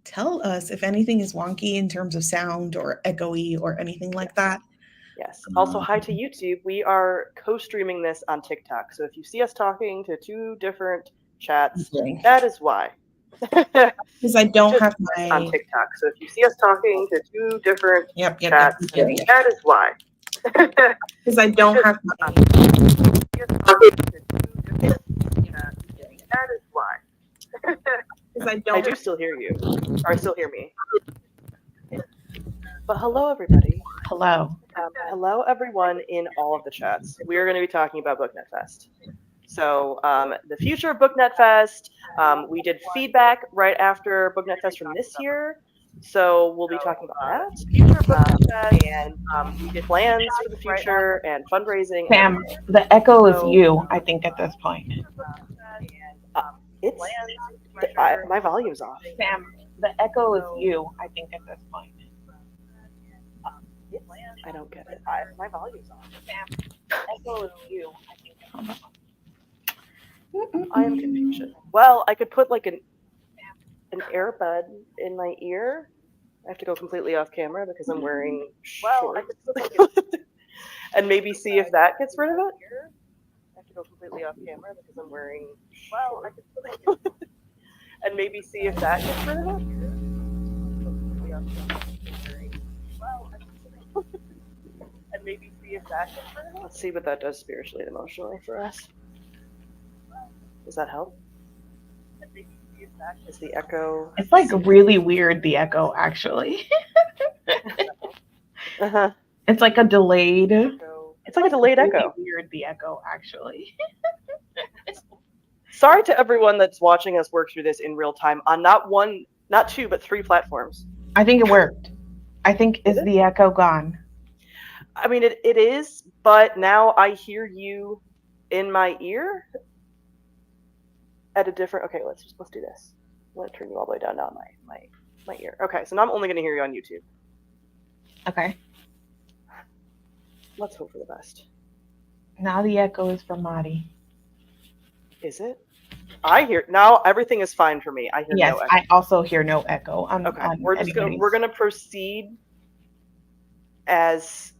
tell us if anything is wonky in terms of sound or echoey or anything like that. Yes. Also, hi to YouTube. We are co-streaming this on TikTok. So if you see us talking to two different chats, that is why. Because I don't have on my TikTok. So if you see us talking to two different yep, chats, that is why. Because I don't have my that is why. because I I don't do still hear you. Or I still hear me. But hello, everybody. hello. Hello, everyone in all of the chats. We are going to be talking about BookNet Fest. So, the future of BookNet Fest. We did feedback right after BookNet Fest from this year. So, we'll be talking about that. And we did plans for the future and fundraising. Sam, the echo is you, I think, at this point. It's my volume's off. Sam, the echo is you, I think, at this point. I don't get it. My volume's off. Sam, the echo is you, I think. I am confused. Well, I could put like an earbud in my ear. I have to go completely off camera because I'm wearing shorts. And maybe see if that gets rid of it. I have to go completely off camera because I'm wearing shorts. And maybe see if that gets rid of it. And maybe see if that gets rid of it. Let's see what that does spiritually and emotionally for us. Does that help? Is the echo? It's like really weird, the echo, actually. Uh-huh. It's like a delayed. It's like a delayed echo. Weird, the echo, actually. Sorry to everyone that's watching us work through this in real time on not one, not two, but three platforms. I think it worked. I think is the echo gone? I mean, it is, but now I hear you in my ear at a different. Okay, let's do this. I'm gonna turn you all the way down now, my ear. Okay, so now I'm only gonna hear you on YouTube. Okay. Let's hope for the best. Now the echo is from Madi. Is it? I hear now. Everything is fine for me. I hear no echo. I also hear no echo. Okay, we're gonna proceed as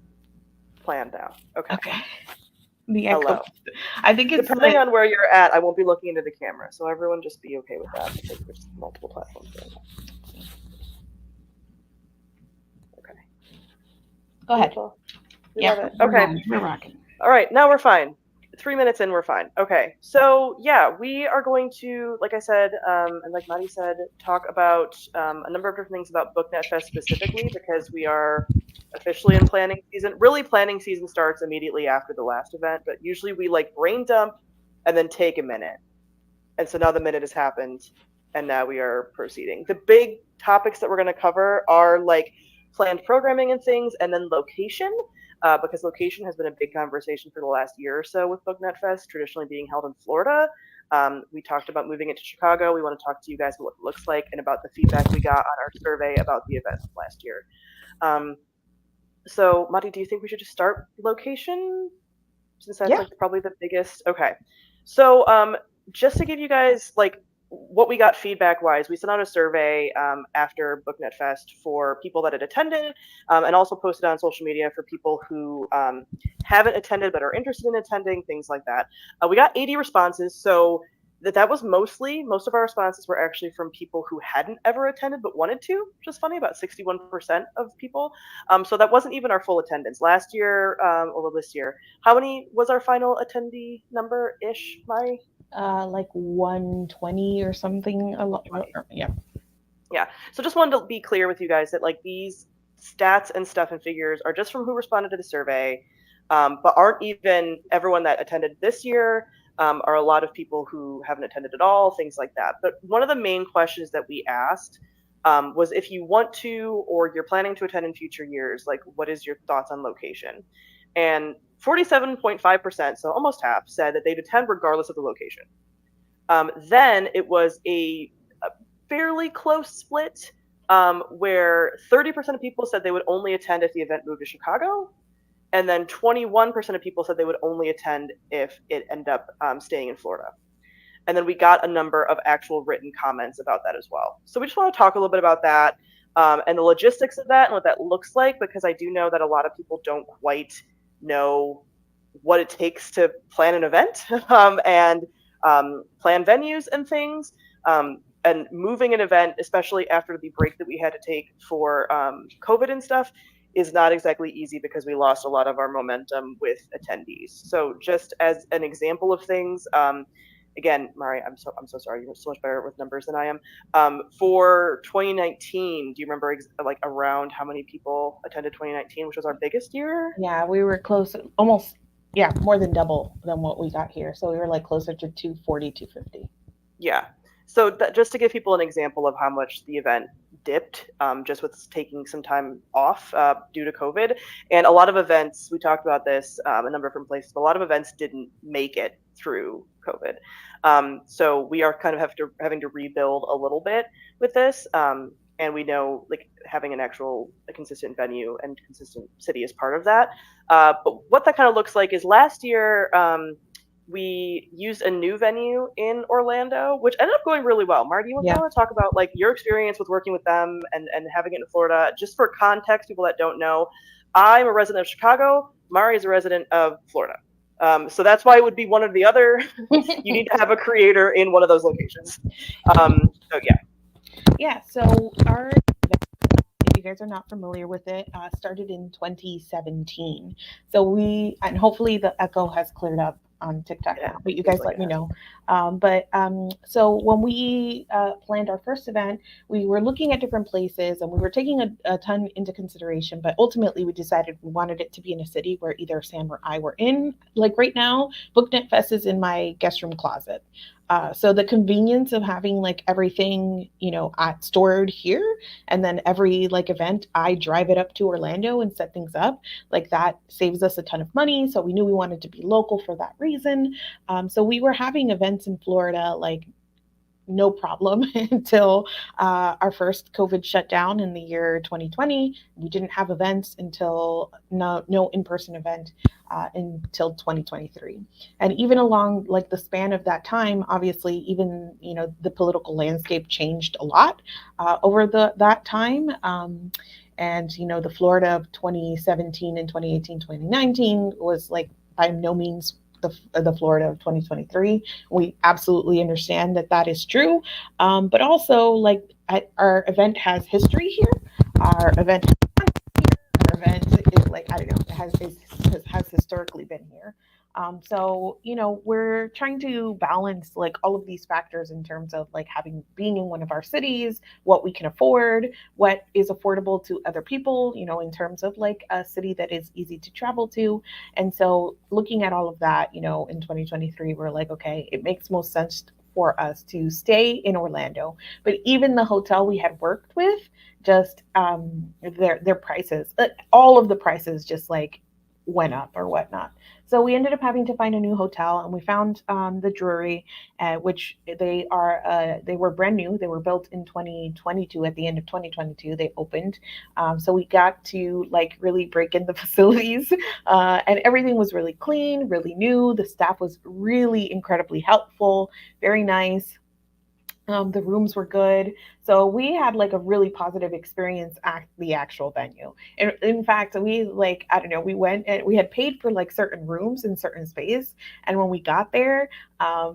planned now. Okay. The echo. Hello. I think it's depending on where you're at. I won't be looking into the camera, so everyone just be okay with that because there's multiple platforms going on. Okay. Go ahead. Yeah. Okay. We're rocking. All right. Now we're fine. 3 minutes in, we're fine. Okay. So yeah, we are going to, like I said, and like Maddie said, talk about a number of different things about BookNet Fest specifically because we are officially in planning season. Really, planning season starts immediately after the last event, but usually we like brain dump and then take a minute. And so now the minute has happened, and now we are proceeding. The big topics that we're going to cover are like planned programming and things, and then location. Because location has been a big conversation for the last year or so with BookNet Fest, traditionally being held in Florida. We talked about moving it to Chicago. We want to talk to you guys about what it looks like and about the feedback we got on our survey about the event last year. So, Mati, do you think we should just start location? Since that's like probably the biggest. Okay. So, just to give you guys like what we got feedback-wise, we sent out a survey after BookNet Fest for people that had attended and also posted on social media for people who haven't attended but are interested in attending, things like that. We got 80 responses, so that was most of our responses were actually from people who hadn't ever attended but wanted to, which is funny, about 61% of people. So that wasn't even our full attendance. Last year, or this year, how many was our final attendee number-ish, Mari? Like 120 or something. Yeah. So just wanted to be clear with you guys that like these stats and stuff and figures are just from who responded to the survey, but aren't even everyone that attended this year. Are a lot of people who haven't attended at all, things like that. But one of the main questions that we asked was if you want to or you're planning to attend in future years, like what is your thoughts on location? And 47.5%, so almost half, said that they'd attend regardless of the location. Then it was a fairly close split where 30% of people said they would only attend if the event moved to Chicago, and then 21% of people said they would only attend if it ended up staying in Florida. And then we got a number of actual written comments about that as well. So we just want to talk a little bit about that, and the logistics of that and what that looks like, because I do know that a lot of people don't quite know what it takes to plan an event, and plan venues and things. And moving an event, especially after the break that we had to take for COVID and stuff, is not exactly easy because we lost a lot of our momentum with attendees. So just as an example of things, again, Mari, I'm so sorry. You're so much better with numbers than I am. For 2019, do you remember like around how many people attended 2019, which was our biggest year? Yeah, we were close, almost, yeah, more than double than what we got here. So we were like closer to 240, 250. Yeah. So just to give people an example of how much the event dipped, just with taking some time off due to COVID, and a lot of events, we talked about this a number of different places, but a lot of events didn't make it through COVID. So we are kind of having to rebuild a little bit with this. And we know like having a consistent venue and consistent city is part of that. But what that kind of looks like is last year, we used a new venue in Orlando, which ended up going really well. Marty, you want Yeah. to talk about like your experience with working with them and having it in Florida? Just for context, people that don't know, I'm a resident of Chicago. Mari is a resident of Florida. So that's why it would be one or the other. You need to have a creator in one of those locations. So yeah. Yeah, so our event, if you guys are not familiar with it, started in 2017. So and hopefully the echo has cleared up on TikTok Yeah, now, but you seems guys like let it me has. know. So when we planned our first event, we were looking at different places and we were taking a ton into consideration, but ultimately we decided we wanted it to be in a city where either Sam or I were in. Like right now, BookNet Fest is in my guest room closet. So the convenience of having like everything, stored here, and then every like event, I drive it up to Orlando and set things up. Like that saves us a ton of money. So we knew we wanted to be local for that reason. So we were having events in Florida like no problem until our first COVID shutdown in the year 2020. We didn't have events until no in-person event until 2023. And even along like the span of that time, obviously, even the political landscape changed a lot over that time. And the Florida of 2017 and 2018, 2019 was like by no means the Florida of 2023. We absolutely understand that that is true. But also, like, our event has history here. Our event, our event is like, I don't know, has historically been here. So we're trying to balance like all of these factors in terms of like being in one of our cities, what we can afford, what is affordable to other people, in terms of like a city that is easy to travel to. And so looking at all of that, in 2023, we're like, okay, it makes most sense for us to stay in Orlando. But even the hotel we had worked with, just their prices, all of the prices just like went up or whatnot. So we ended up having to find a new hotel, and we found the Drury, which they were brand new. They were built in 2022. At the end of 2022, they opened. So we got to like really break in the facilities, and everything was really clean, really new. The staff was really incredibly helpful, very nice. The rooms were good. So we had like a really positive experience at the actual venue. And in fact, we like, I don't know, we went and we had paid for like certain rooms in certain space. And when we got there,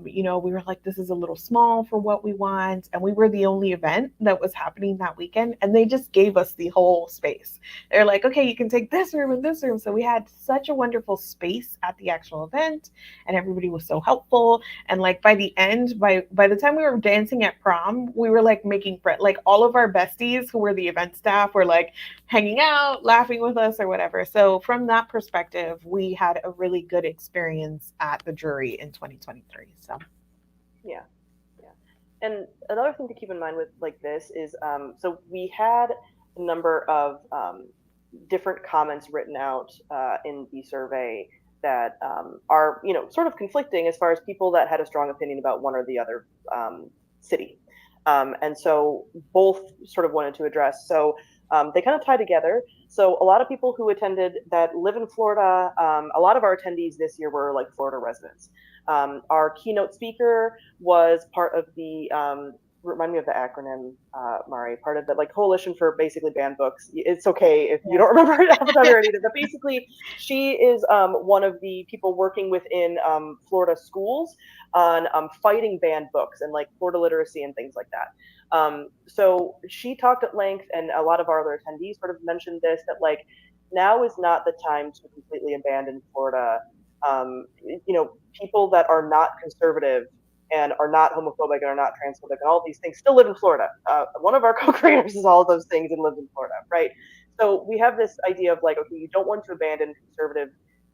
we were like, this is a little small for what we want. And we were the only event that was happening that weekend. And they just gave us the whole space. They're like, okay, you can take this room and this room. So we had such a wonderful space at the actual event, and everybody was so helpful. And like by the end, by the time we were dancing at prom, we were like making friends. Like all of our besties who were the event staff were like hanging out, laughing with us or whatever. So from that perspective, we had a really good experience at the Drury in 2023. So Yeah. Yeah. And another thing to keep in mind with like this is, so we had a number of different comments written out in the survey that are, sort of conflicting as far as people that had a strong opinion about one or the other city. And so both sort of wanted to address. So They kind of tie together. So a lot of people who attended that live in Florida, a lot of our attendees this year were like Florida residents. Our keynote speaker was part of the remind me of the acronym, Mari, part of the like coalition for basically banned books. It's okay if you don't remember it off the top of your head either, but basically she is one of the people working within Florida schools on fighting banned books and like Florida literacy and things like that. So she talked at length, and a lot of our other attendees sort of mentioned this, that like now is not the time to completely abandon Florida. People that are not conservative and are not homophobic and are not transphobic and all these things still live in Florida. One of our co-creators is all of those things and lives in Florida, right? So we have this idea of like, okay, you don't want to abandon conservative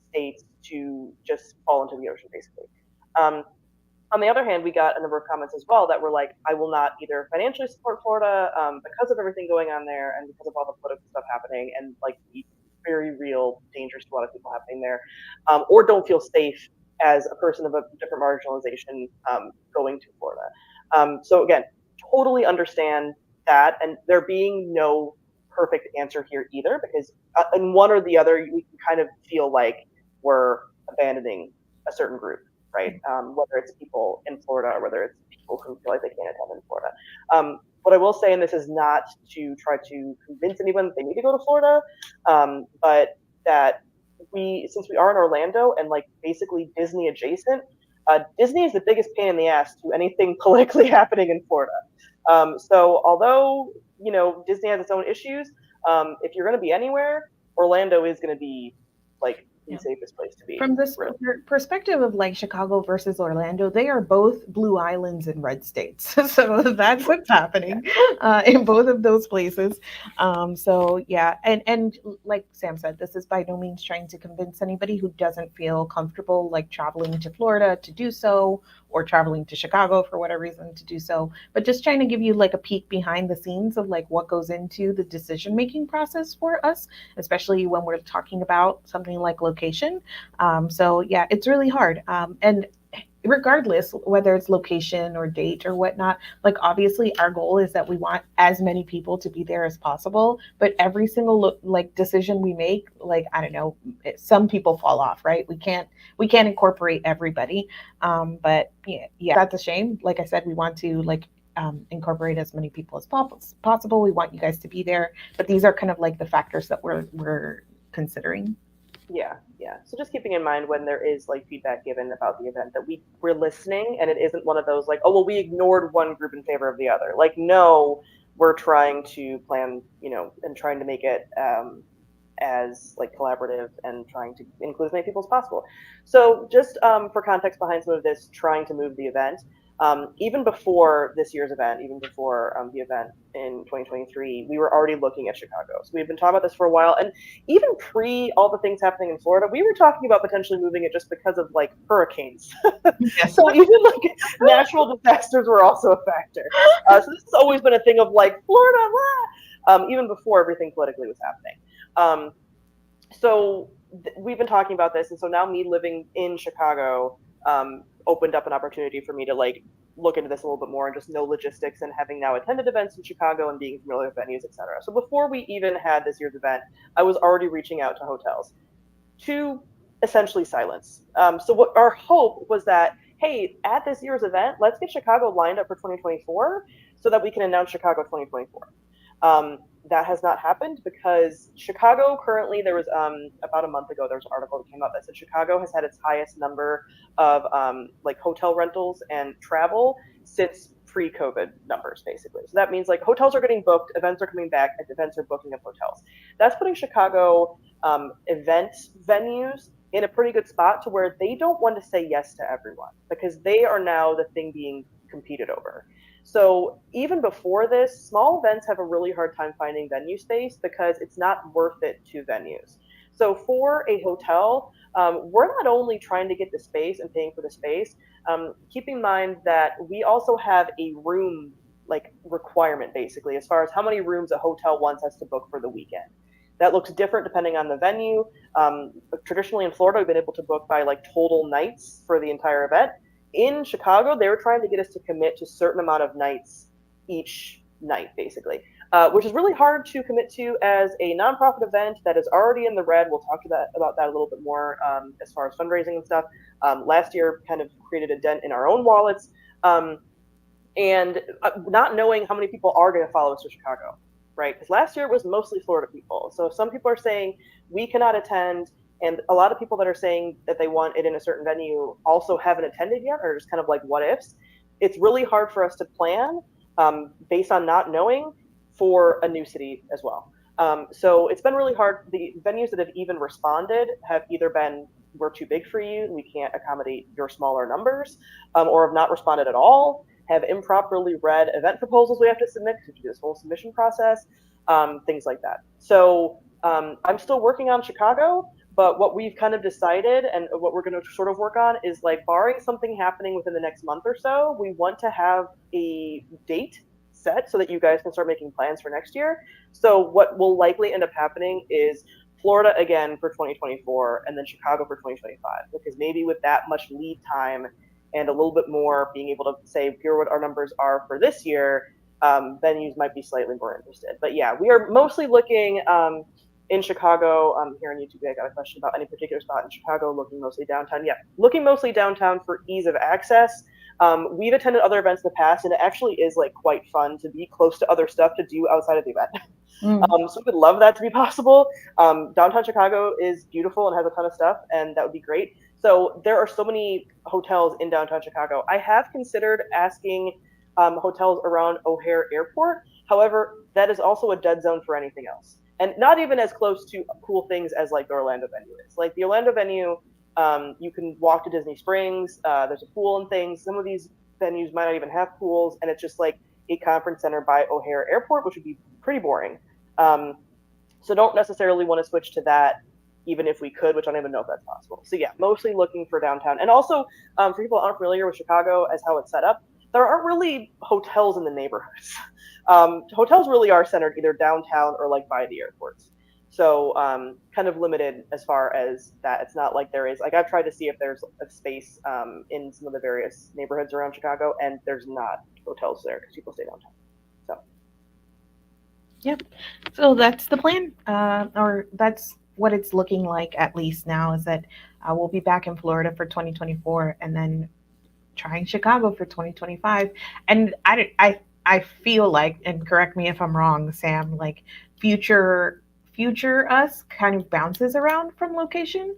states to just fall into the ocean, basically. On the other hand, we got a number of comments as well that were like, I will not either financially support Florida because of everything going on there and because of all the political stuff happening and like the very real dangers to a lot of people happening there, or don't feel safe as a person of a different marginalization going to Florida. So again, totally understand that, and there being no perfect answer here either, because in one or the other, we can kind of feel like we're abandoning a certain group, right? Whether it's people in Florida or whether it's people who feel like they can't attend in Florida. What I will say, and this is not to try to convince anyone that they need to go to Florida, but that since we are in Orlando and like basically Disney adjacent, Disney is the biggest pain in the ass to anything politically happening in Florida. So although Disney has its own issues, if you're going to be anywhere, Orlando is going to be like the safest place to be. From this perspective of like Chicago versus Orlando, they are both blue islands in red states. So that's what's happening in both of those places. So yeah, and like Sam said, this is by no means trying to convince anybody who doesn't feel comfortable like traveling to Florida to do so, or traveling to Chicago for whatever reason to do so, but just trying to give you like a peek behind the scenes of like what goes into the decision making process for us, especially when we're talking about something like location. So yeah, it's really hard. And regardless whether it's location or date or whatnot, like obviously our goal is that we want as many people to be there as possible, but every single like decision we make, like I don't know, some people fall off, right? We can't incorporate everybody. But yeah, that's a shame. Like I said, we want to like incorporate as many people as possible. We want you guys to be there, but these are kind of like the factors that we're considering. Yeah. So just keeping in mind when there is like feedback given about the event that we're listening, and it isn't one of those like, oh well, we ignored one group in favor of the other. Like no, we're trying to plan, and trying to make it as like collaborative and trying to include as many people as possible. So just for context behind some of this, trying to move the event. Even before this year's event, even before the event in 2023, we were already looking at Chicago. So we've been talking about this for a while, and even pre all the things happening in Florida, we were talking about potentially moving it just because of like hurricanes. Yes. So even like natural disasters were also a factor. So this has always been a thing of like Florida, even before everything politically was happening. So we've been talking about this, and so now me living in Chicago opened up an opportunity for me to like look into this a little bit more and just know logistics, and having now attended events in Chicago and being familiar with venues, etc. So before we even had this year's event, I was already reaching out to hotels to essentially silence. So what our hope was that, hey, at this year's event, let's get Chicago lined up for 2024 so that we can announce Chicago 2024. That has not happened because Chicago currently, there was about a month ago, there was an article that came out that said Chicago has had its highest number of like hotel rentals and travel since pre-COVID numbers, basically. So that means like hotels are getting booked, events are coming back, and events are booking up hotels. That's putting Chicago event venues in a pretty good spot to where they don't want to say yes to everyone because they are now the thing being competed over. So even before this, small events have a really hard time finding venue space because it's not worth it to venues. So for a hotel, we're not only trying to get the space and paying for the space, keep in mind that we also have a room like requirement basically as far as how many rooms a hotel wants us to book for the weekend. That looks different depending on the venue. Traditionally in Florida, we've been able to book by like total nights for the entire event. In Chicago, they were trying to get us to commit to a certain amount of nights each night, basically. which is really hard to commit to as a nonprofit event that is already in the red. We'll talk about that a little bit more as far as fundraising and stuff. Last year kind of created a dent in our own wallets. And not knowing how many people are going to follow us to Chicago, right? Because last year it was mostly Florida people. So if some people are saying we cannot attend, and a lot of people that are saying that they want it in a certain venue also haven't attended yet, or just kind of like what ifs, it's really hard for us to plan based on not knowing for a new city as well. So it's been really hard. The venues that have even responded have either been we're too big for you, we can't accommodate your smaller numbers, or have not responded at all, have improperly read event proposals we have to submit to do this whole submission process, things like that. So I'm still working on Chicago, but what we've kind of decided and what we're going to sort of work on is like barring something happening within the next month or so, we want to have a date set so that you guys can start making plans for next year. So what will likely end up happening is Florida again for 2024 and then Chicago for 2025, because maybe with that much lead time and a little bit more being able to say, here are what our numbers are for this year, venues might be slightly more interested. But yeah, we are mostly looking in Chicago. Here on YouTube, I got a question about any particular spot in Chicago, looking mostly downtown. Yeah, looking mostly downtown for ease of access. We've attended other events in the past, and it actually is like quite fun to be close to other stuff to do outside of the event. So we would love that to be possible. Downtown Chicago is beautiful and has a ton of stuff, and that would be great. So there are so many hotels in downtown Chicago. I have considered asking hotels around O'Hare Airport. However, that is also a dead zone for anything else. And not even as close to cool things as like the Orlando venue is. Like the Orlando venue, you can walk to Disney Springs. There's a pool and things. Some of these venues might not even have pools, and it's just like a conference center by O'Hare Airport, which would be pretty boring. So don't necessarily want to switch to that, even if we could, which I don't even know if that's possible. So yeah, mostly looking for downtown. And also, for people who aren't familiar with Chicago as how it's set up, there aren't really hotels in the neighborhoods. Hotels really are centered either downtown or like by the airports. So kind of limited as far as that. It's not like there is, like I've tried to see if there's a space in some of the various neighborhoods around Chicago, and there's not hotels there because people stay downtown. So. Yep. So that's the plan, or that's what it's looking like at least now. Is that we'll be back in Florida for 2024, and then trying Chicago for 2025. And I feel like, and correct me if I'm wrong, Sam, like future us kind of bounces around from location.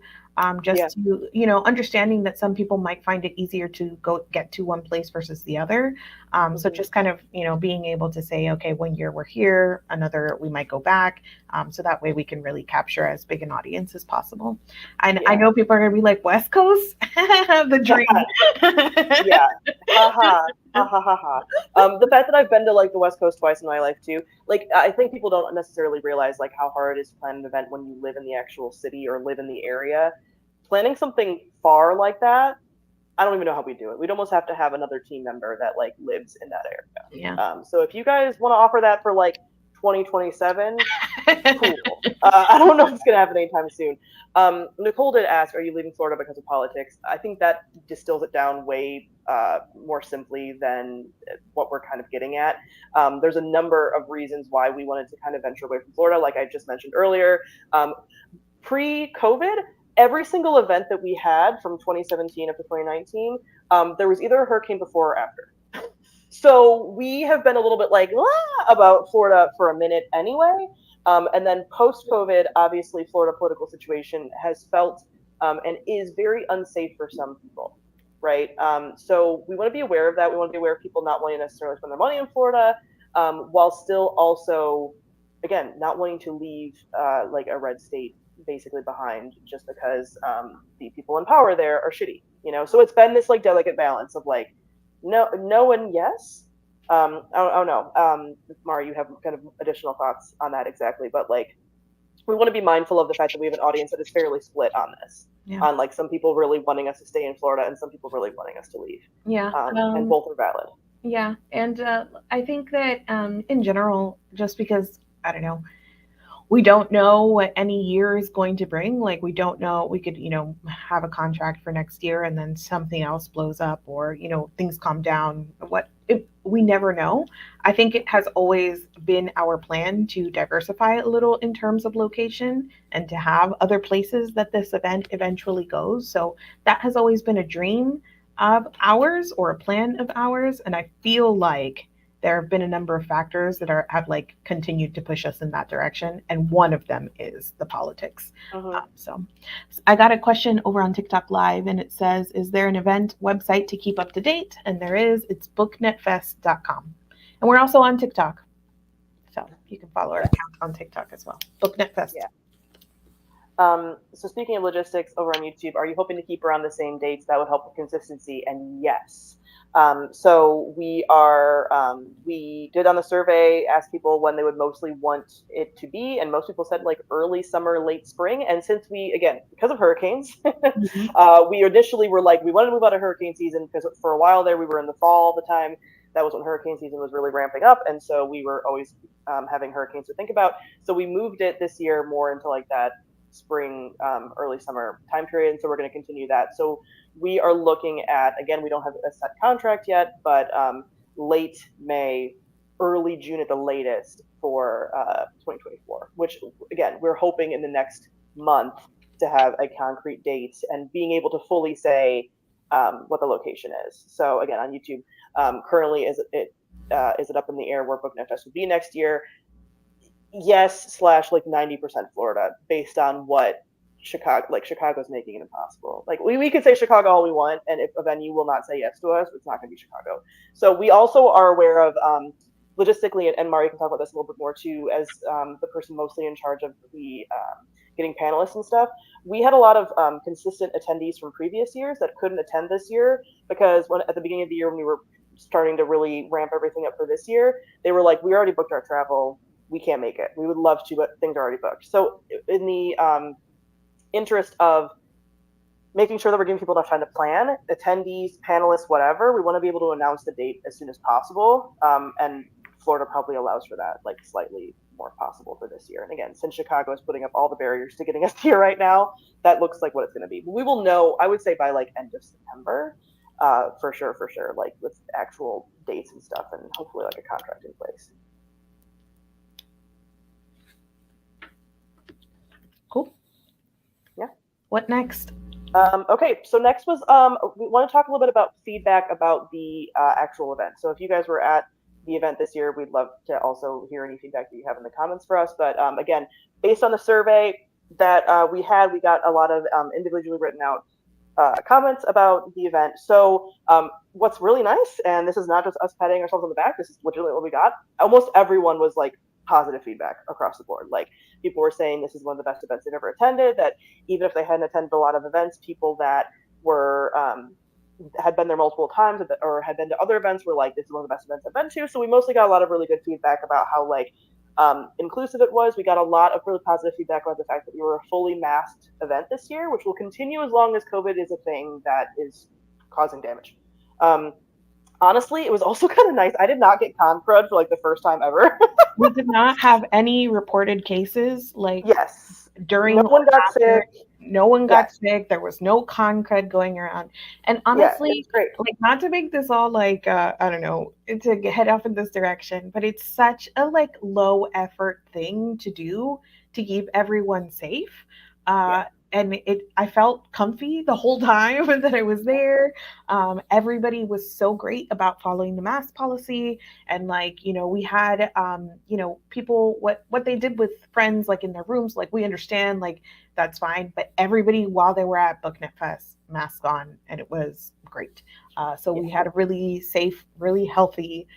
Just Yeah. to, understanding that some people might find it easier to go get to one place versus the other. So Mm-hmm. just kind of, being able to say, okay, one year we're here, another we might go back. So that way we can really capture as big an audience as possible. And I Yeah. know people are going to be like, West Coast, the dream. Yeah. Haha. Ha ha ha ha. The fact that I've been to like the West Coast twice in my life too, like I think people don't necessarily realize like how hard it is to plan an event when you live in the actual city or live in the area. Planning something far like that, I don't even know how we do it. We'd almost have to have another team member that like lives in that area. Yeah. So if you guys want to offer that for like 2027, cool. I don't know if it's going to happen anytime soon. Nicole did ask, are you leaving Florida because of politics? I think that distills it down way more simply than what we're kind of getting at. There's a number of reasons why we wanted to kind of venture away from Florida, like I just mentioned earlier. Pre-COVID, every single event that we had from 2017 up to 2019, there was either a hurricane before or after. So we have been a little bit like about Florida for a minute anyway. And then post-COVID, obviously, Florida political situation has felt and is very unsafe for some people, right? So we want to be aware of that. We want to be aware of people not wanting to necessarily spend their money in Florida, while still also, again, not wanting to leave like a red state basically behind just because the people in power there are shitty, you know? So it's been this like delicate balance of like, no and yes. I don't know. Mara, you have kind of additional thoughts on that exactly, but like we want to be mindful of the fact that we have an audience that is fairly split on this. Yeah. On like some people really wanting us to stay in Florida and some people really wanting us to leave. Yeah. And both are valid. Yeah. And I think that in general, just because, I don't know, we don't know what any year is going to bring. Like we don't know, we could, have a contract for next year and then something else blows up or, things calm down. we never know. I think it has always been our plan to diversify a little in terms of location and to have other places that this event eventually goes. So that has always been a dream of ours or a plan of ours. And I feel like there have been a number of factors that have like continued to push us in that direction. And one of them is the politics. Mm-hmm. So I got a question over on TikTok Live and it says, is there an event website to keep up to date? And there is. It's booknetfest.com. And we're also on TikTok. So you can follow our Yes. account on TikTok as well. BookNet Fest. Yeah. So speaking of logistics over on YouTube, are you hoping to keep around the same dates? That would help with consistency. And yes. So we did on the survey ask people when they would mostly want it to be, and most people said like early summer, late spring. And since we, again, because of hurricanes, Mhm. we initially were like, we wanted to move out of hurricane season because for a while there we were in the fall all the time. That was when hurricane season was really ramping up. And so we were always having hurricanes to think about. So we moved it this year more into like that spring, early summer time period. And so we're going to continue that. So we are looking at, again, we don't have a set contract yet, but late May, early June at the latest for 2024, which again, we're hoping in the next month to have a concrete date and being able to fully say what the location is. So again, on YouTube, currently is it up in the air where BookNet Fest will be next year? Yes, slash like 90% Florida, based on what Chicago's making it impossible. Like we could say Chicago all we want, and if a venue will not say yes to us, it's not going to be Chicago. So we also are aware of logistically, and Mari can talk about this a little bit more too, as the person mostly in charge of the getting panelists and stuff. We had a lot of consistent attendees from previous years that couldn't attend this year because when at the beginning of the year when we were starting to really ramp everything up for this year, they were like, we already booked our travel, we can't make it. We would love to, but things are already booked. So in the interest of making sure that we're giving people enough time to plan, attendees, panelists, whatever, we want to be able to announce the date as soon as possible. And Florida probably allows for that, like slightly more possible for this year. And again, since Chicago is putting up all the barriers to getting us here right now, that looks like what it's going to be. But we will know, I would say by like end of September, for sure, like with actual dates and stuff, and hopefully like a contract in place. Cool. Yeah. What next? Okay, so next was we want to talk a little bit about feedback about the actual event. So if you guys were at the event this year, we'd love to also hear any feedback that you have in the comments for us. But again, based on the survey that we had, we got a lot of individually written out comments about the event. So what's really nice, and this is not just us patting ourselves on the back, this is legitimately what we got. Almost everyone was like positive feedback across the board. Like people were saying this is one of the best events they've ever attended, that even if they hadn't attended a lot of events, people that were had been there multiple times or had been to other events were like, this is one of the best events I've been to. So we mostly got a lot of really good feedback about how like inclusive it was. We got a lot of really positive feedback about the fact that we were a fully masked event this year, which will continue as long as COVID is a thing that is causing damage. Honestly, it was also kind of nice. I did not get con crud for like the first time ever. We did not have any reported cases like Yes. during No one got after. sick. No one got Yes. sick. There was no con crud going around. And Yeah, it honestly, was great. like not to make this all like I don't know, to head off in this direction, but it's such a like low effort thing to do to keep everyone safe. Yeah. And I felt comfy the whole time that I was there. Everybody was so great about following the mask policy, and like we had people what they did with friends like in their rooms, like we understand, like that's fine, but everybody while they were at BookNet Fest mask on, and it was great. So we had a really safe, really healthy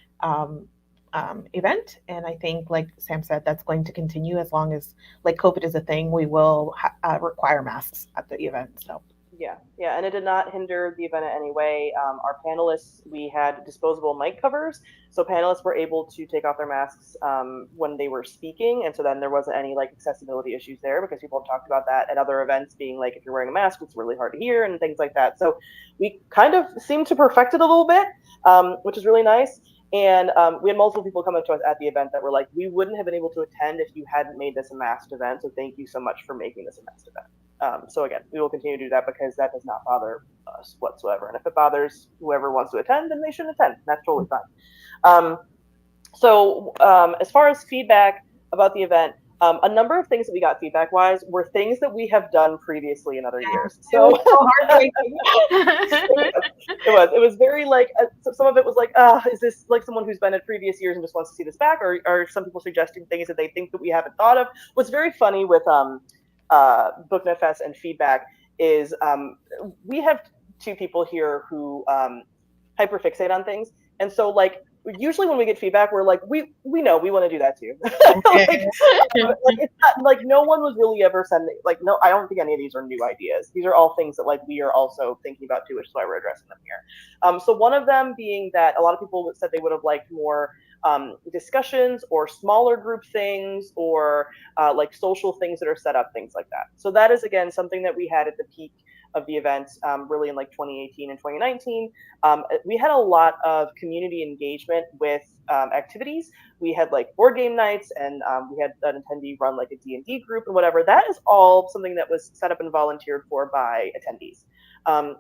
event, and I think like Sam said, that's going to continue as long as like COVID is a thing. We will require masks at the event. So Yeah, and it did not hinder the event in any way. Our panelists, we had disposable mic covers, so panelists were able to take off their masks when they were speaking, and so then there wasn't any like accessibility issues there because people have talked about that at other events, being like if you're wearing a mask, it's really hard to hear and things like that. So we kind of seemed to perfect it a little bit, which is really nice. And we had multiple people come up to us at the event that were like, we wouldn't have been able to attend if you hadn't made this a masked event. So thank you so much for making this a masked event. So again, we will continue to do that because that does not bother us whatsoever. And if it bothers whoever wants to attend, then they should attend. That's totally fine. As far as feedback about the event, a number of things that we got feedback wise were things that we have done previously in other years. It was so heartbreaking. It was very like some of it was like, is this like someone who's been at previous years and just wants to see this back, or are some people suggesting things that they think that we haven't thought of? What's very funny with BookNet Fest and feedback is we have two people here who hyperfixate on things, and so like usually when we get feedback, we're like, we know we want to do that too. Like it's not like no one was really ever sending like no, I don't think any of these are new ideas. These are all things that like we are also thinking about too, which is why we're addressing them here. So one of them being that a lot of people said they would have liked more discussions or smaller group things or like social things that are set up, things like that. So that is again something that we had at the peak of the event, really in like 2018 and 2019. We had a lot of community engagement with activities. We had like board game nights, and we had an attendee run like a D&D group and whatever. That is all something that was set up and volunteered for by attendees.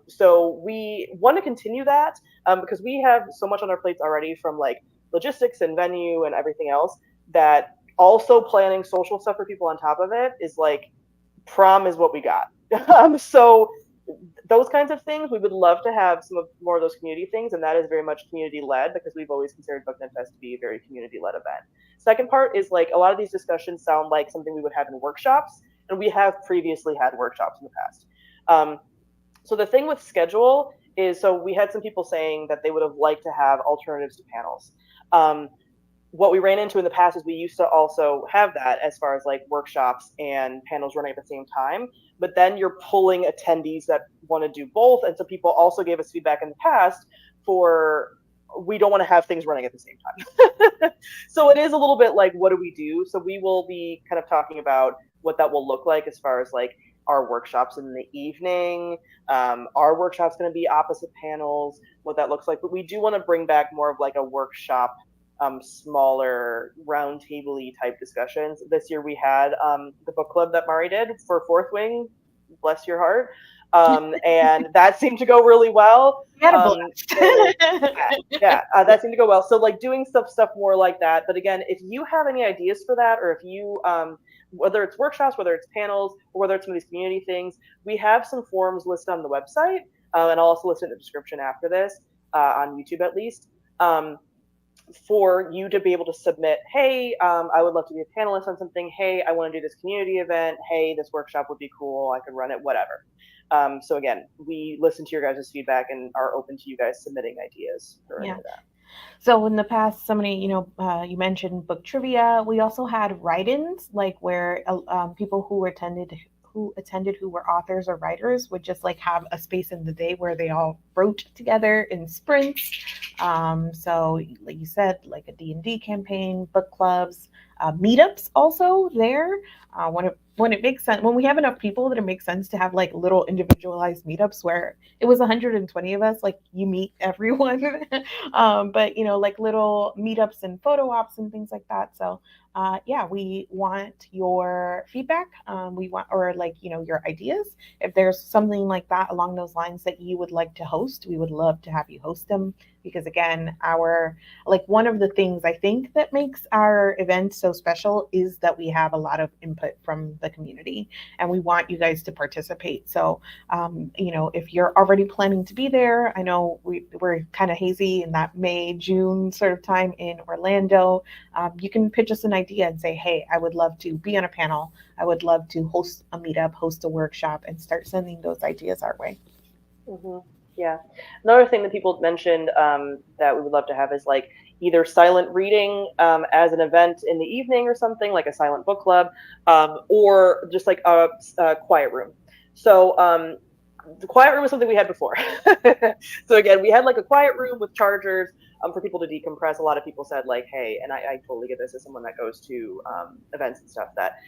So we want to continue that because we have so much on our plates already from like logistics and venue and everything else, that also planning social stuff for people on top of it is like prom is what we got. So those kinds of things, we would love to have more of those community things, and that is very much community led because we've always considered BookNet Fest to be a very community led event. Second part is like a lot of these discussions sound like something we would have in workshops, and we have previously had workshops in the past. So the thing with schedule is, so we had some people saying that they would have liked to have alternatives to panels. What we ran into in the past is we used to also have that as far as like workshops and panels running at the same time, but then you're pulling attendees that want to do both. And so people also gave us feedback in the past for, we don't want to have things running at the same time. So it is a little bit like, what do we do? So we will be kind of talking about what that will look like as far as like our workshops in the evening. Our workshop's going to be opposite panels, what that looks like. But we do want to bring back more of like a workshop, smaller round table-y type discussions. This year we had the book club that Mari did for Fourth Wing, bless your heart. And that seemed to go really well. That seemed to go well. So like doing stuff more like that. But again, if you have any ideas for that, or if you whether it's workshops, whether it's panels, or whether it's some of these community things, we have some forums listed on the website, and I'll also list it in the description after this, on YouTube at least, for you to be able to submit, hey, I would love to be a panelist on something. Hey, I want to do this community event. Hey, this workshop would be cool. I could run it, whatever. So again, we listen to your guys' feedback and are open to you guys submitting ideas for any of that. So in the past, somebody, you mentioned book trivia. We also had write-ins, like where people who attended who were authors or writers would just like have a space in the day where they all wrote together in sprints. So like you said, like a D&D campaign, book clubs, meetups also there. When it makes sense, when we have enough people that it makes sense to have like little individualized meetups where it was 120 of us, like you meet everyone. But like little meetups and photo ops and things like that. So we want your feedback. We want, or like, your ideas. If there's something like that along those lines that you would like to host, we would love to have you host them. Because again, one of the things I think that makes our event so special is that we have a lot of input from the community, and we want you guys to participate. So, if you're already planning to be there, I know we're kind of hazy in that May, June sort of time in Orlando. You can pitch us an idea and say, hey, I would love to be on a panel. I would love to host a meetup, host a workshop, and start sending those ideas our way. Mm-hmm. Yeah. Another thing that people mentioned that we would love to have is like either silent reading as an event in the evening or something, like a silent book club, or just like a quiet room. So the quiet room was something we had before. So again, we had like a quiet room with chargers for people to decompress. A lot of people said like, hey, and I totally get this as someone that goes to events and stuff, that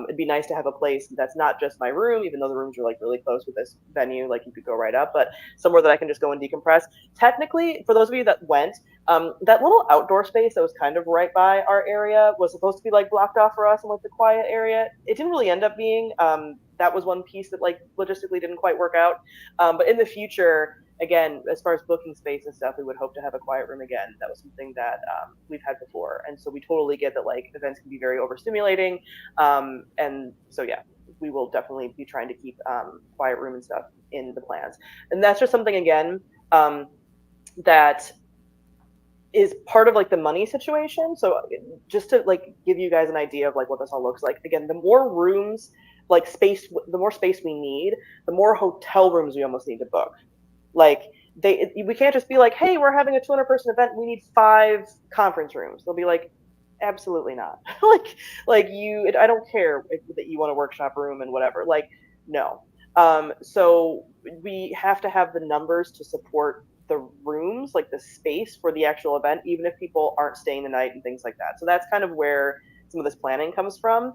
it'd be nice to have a place that's not just my room, even though the rooms are like really close with this venue, like you could go right up, but somewhere that I can just go and decompress. Technically, for those of you that went, that little outdoor space that was kind of right by our area was supposed to be like blocked off for us and like the quiet area. It didn't really end up being. that was one piece that like logistically didn't quite work out. But in the future, again, as far as booking space and stuff, we would hope to have a quiet room again. That was something that we've had before, and so we totally get that like events can be very overstimulating, and so yeah, we will definitely be trying to keep quiet room and stuff in the plans. And that's just something again that is part of like the money situation. So just to like give you guys an idea of like what this all looks like. Again, the more rooms, like space, the more space we need, the more hotel rooms we almost need to book. Like we can't just be like, hey, we're having a 200-person event, we need 5 conference rooms. They'll be like, absolutely not. like I don't care that you want a workshop room and whatever. Like, no. So we have to have the numbers to support the rooms, like the space for the actual event, even if people aren't staying the night and things like that. So that's kind of where some of this planning comes from.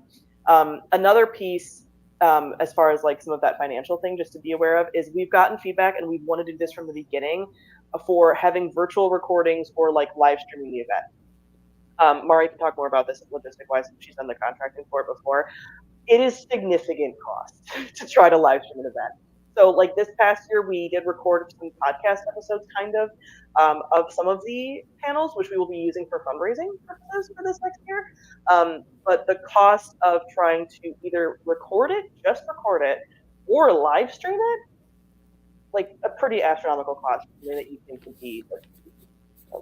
Another piece, as far as like some of that financial thing, just to be aware of, is we've gotten feedback and we've wanted to do this from the beginning for having virtual recordings or like live streaming the event. Mari can talk more about this logistic wise. She's done the contracting for it before. It is significant cost to try to live stream an event. So like this past year, we did record some podcast episodes kind of some of the panels, which we will be using for fundraising purposes for this next year. But the cost of trying to either just record it, or live stream it, like a pretty astronomical cost that you think would be.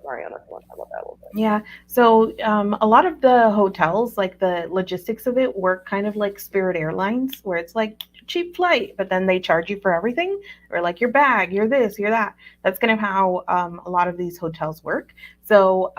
Mariana, if you want to talk about that a little bit. Yeah. So a lot of the hotels, like the logistics of it, work kind of like Spirit Airlines, where it's like cheap flight, but then they charge you for everything, or like your bag, you're this, you're that. That's kind of how a lot of these hotels work. So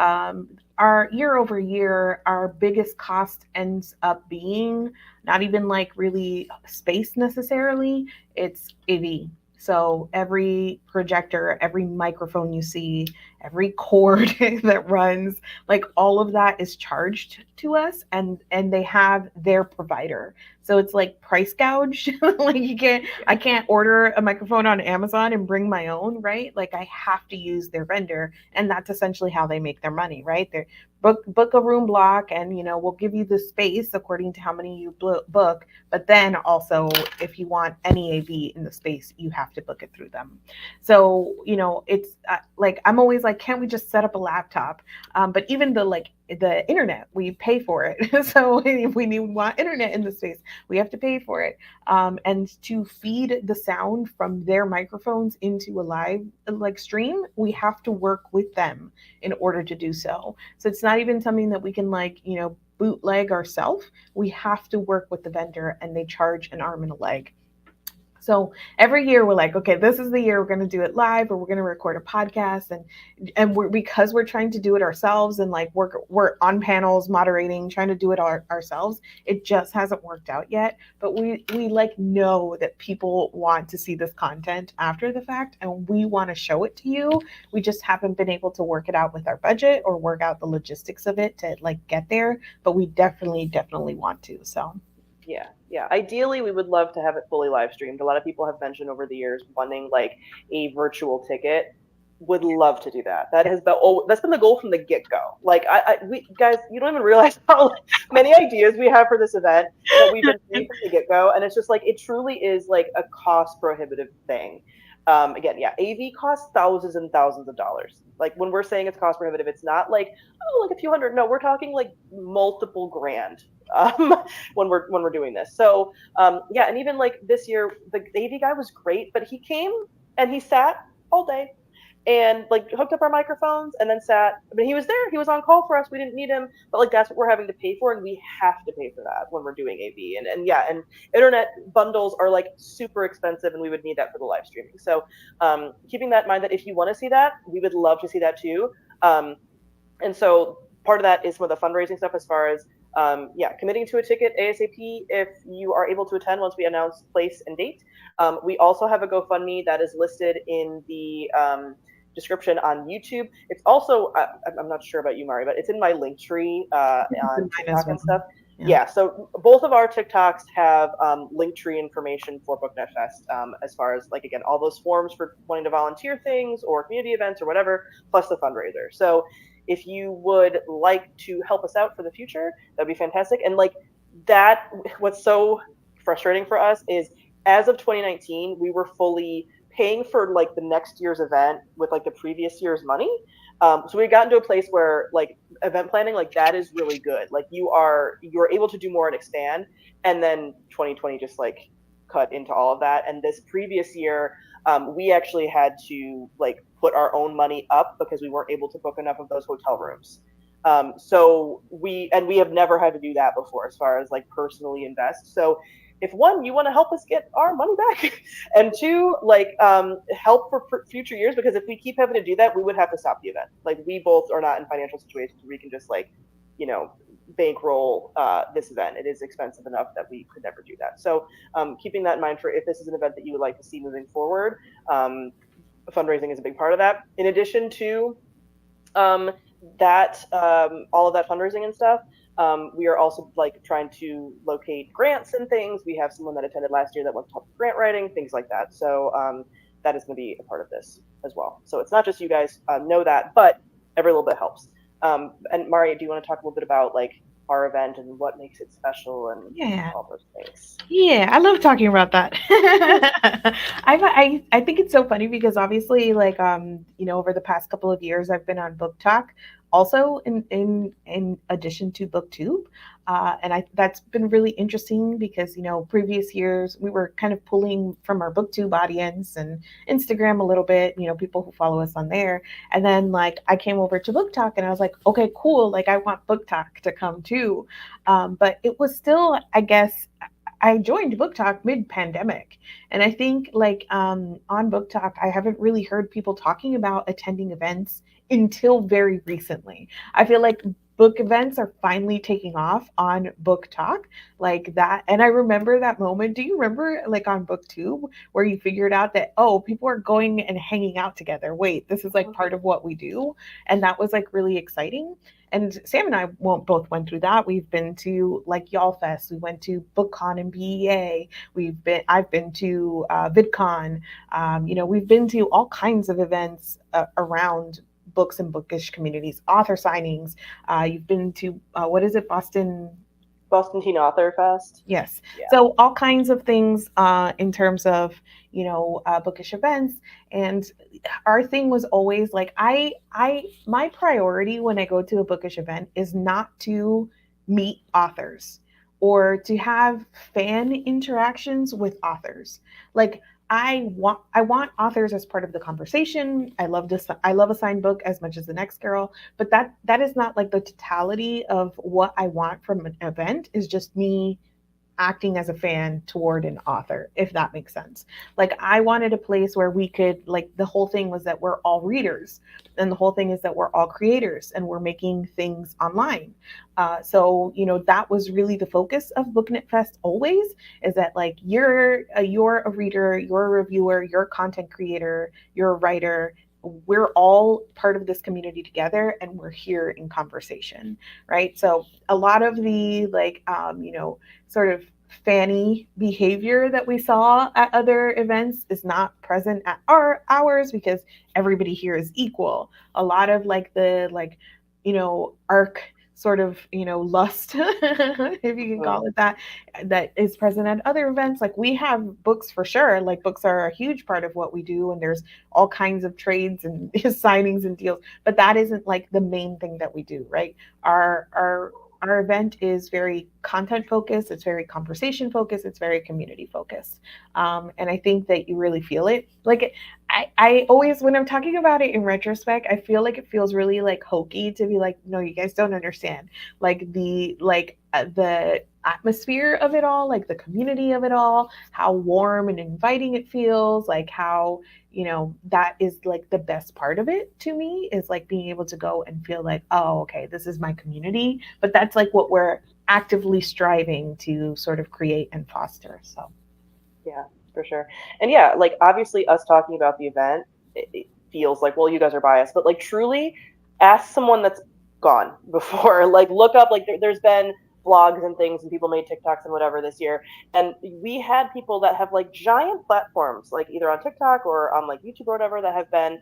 our year over year, our biggest cost ends up being not even like really space necessarily, it's AV. So every projector, every microphone you see, every cord that runs, like all of that is charged to us, and they have their provider. So it's like price gouge. Like I can't order a microphone on Amazon and bring my own, right? Like I have to use their vendor, and that's essentially how they make their money, right? They book a room block, and we'll give you the space according to how many you book, but then also if you want any AV in the space, you have to book it through them. So it's like I'm always like, can't we just set up a laptop? But even the internet, we pay for it. So if we want internet in the space, we have to pay for it. And to feed the sound from their microphones into a live like stream, we have to work with them in order to do so. So it's not even something that we can bootleg ourselves. We have to work with the vendor, and they charge an arm and a leg. So every year we're like, okay, this is the year we're going to do it live, or we're going to record a podcast, and because we're trying to do it ourselves, and like we're on panels moderating, trying to do it ourselves. It just hasn't worked out yet, but we like know that people want to see this content after the fact, and we want to show it to you. We just haven't been able to work it out with our budget or work out the logistics of it to like get there, but we definitely want to. So Yeah. Ideally, we would love to have it fully live streamed. A lot of people have mentioned over the years wanting like a virtual ticket. Would love to do that. That's been the goal from the get-go. Like we guys, you don't even realize how many ideas we have for this event that we've been seeing from the get-go, and it's just like it truly is like a cost prohibitive thing. Again, yeah, AV costs thousands and thousands of dollars. Like when we're saying it's cost prohibitive, it's not like like a few hundred. No, we're talking like multiple grand when we're doing this. So yeah, and even like this year, the AV guy was great, but he came and he sat all day and like hooked up our microphones and then sat. I mean, he was there. He was on call for us. We didn't need him, but like that's what we're having to pay for, and we have to pay for that when we're doing AV. And yeah, and internet bundles are like super expensive, and we would need that for the live streaming. So keeping that in mind, that if you want to see that, we would love to see that too. And so part of that is some of the fundraising stuff, as far as committing to a ticket ASAP if you are able to attend once we announce place and date. We also have a GoFundMe that is listed in the description on YouTube. It's also, I'm not sure about you, Mari, but it's in my link tree on TikTok and stuff. Yeah, so both of our TikToks have link tree information for BookNet Fest, as far as like, again, all those forms for wanting to volunteer things or community events or whatever, plus the fundraiser. So if you would like to help us out for the future, that'd be fantastic. And like that, what's so frustrating for us is as of 2019, we were fully paying for like the next year's event with like the previous year's money. So we got into a place where like event planning, like that is really good. Like you're able to do more and expand. And then 2020 just like cut into all of that. And this previous year, we actually had to like put our own money up because we weren't able to book enough of those hotel rooms. So we have never had to do that before as far as like personally invest. So if one, you want to help us get our money back, and two, like help for future years, because if we keep having to do that, we would have to stop the event. Like we both are not in financial situations where we can just like, you know, bankroll this event. It is expensive enough that we could never do that. So keeping that in mind for if this is an event that you would like to see moving forward, fundraising is a big part of that. In addition to um, that all of that fundraising and stuff. We are also like trying to locate grants and things. We have someone that attended last year that wants to help with grant writing, things like that. So that is going to be a part of this as well. So it's not just you guys know that, but every little bit helps. And Mari, do you want to talk a little bit about like our event and what makes it special and Yeah. all those things? Yeah, I love talking about that. I think it's so funny because obviously, like, over the past couple of years, I've been on Book Talk, also in addition to BookTube, and I that's been really interesting because previous years we were kind of pulling from our BookTube audience and Instagram a little bit, people who follow us on there, and then like I came over to Book Talk and I was like, okay, cool, like I want Book Talk to come too, but it was still, I guess. I joined Book Talk mid pandemic. And I think, like, on Book Talk, I haven't really heard people talking about attending events until very recently. I feel like book events are finally taking off on Book Talk, like that. And I remember that moment. Do you remember, like, on BookTube, where you figured out that, oh, people are going and hanging out together? Wait, this is like part of what we do. And that was like really exciting. And Sam and I won't both went through that. We've been to like Y'all Fest. We went to BookCon and BEA. I've been to VidCon. We've been to all kinds of events around books and bookish communities, author signings. You've been to what is it, Boston Teen Author Fest. Yes. Yeah. So all kinds of things in terms of bookish events, and our thing was always like my priority when I go to a bookish event is not to meet authors or to have fan interactions with authors. Like I want authors as part of the conversation. I love a signed book as much as the next girl, but that is not like the totality of what I want from an event. Is just me acting as a fan toward an author, if that makes sense. Like I wanted a place where we could, like, the whole thing was that we're all readers, and the whole thing is that we're all creators and we're making things online. So that was really the focus of BookNet Fest always, is that like you're a reader, you're a reviewer, you're a content creator, you're a writer. We're all part of this community together and we're here in conversation, right? So a lot of the like sort of fanny behavior that we saw at other events is not present at ours because everybody here is equal. A lot of like the like arc sort of lust if you can call it that, that is present at other events. Like we have books for sure, like books are a huge part of what we do, and there's all kinds of trades and signings and deals, but that isn't like the main thing that we do, right? Our event is very content focused, it's very conversation focused, it's very community focused, and I think that you really feel it. Like I always, when I'm talking about it in retrospect, I feel like it feels really like hokey to be like, no, you guys don't understand. Like the atmosphere of it all, like the community of it all, how warm and inviting it feels, like how that is like the best part of it to me, is like being able to go and feel like, oh, okay, this is my community. But that's like what we're actively striving to sort of create and foster. So Yeah, for sure. And yeah, like obviously us talking about the event, it feels like, well, you guys are biased, but like truly ask someone that's gone before. Like look up, like there's been blogs and things and people made TikToks and whatever this year. And we had people that have like giant platforms, like either on TikTok or on like YouTube or whatever, that have been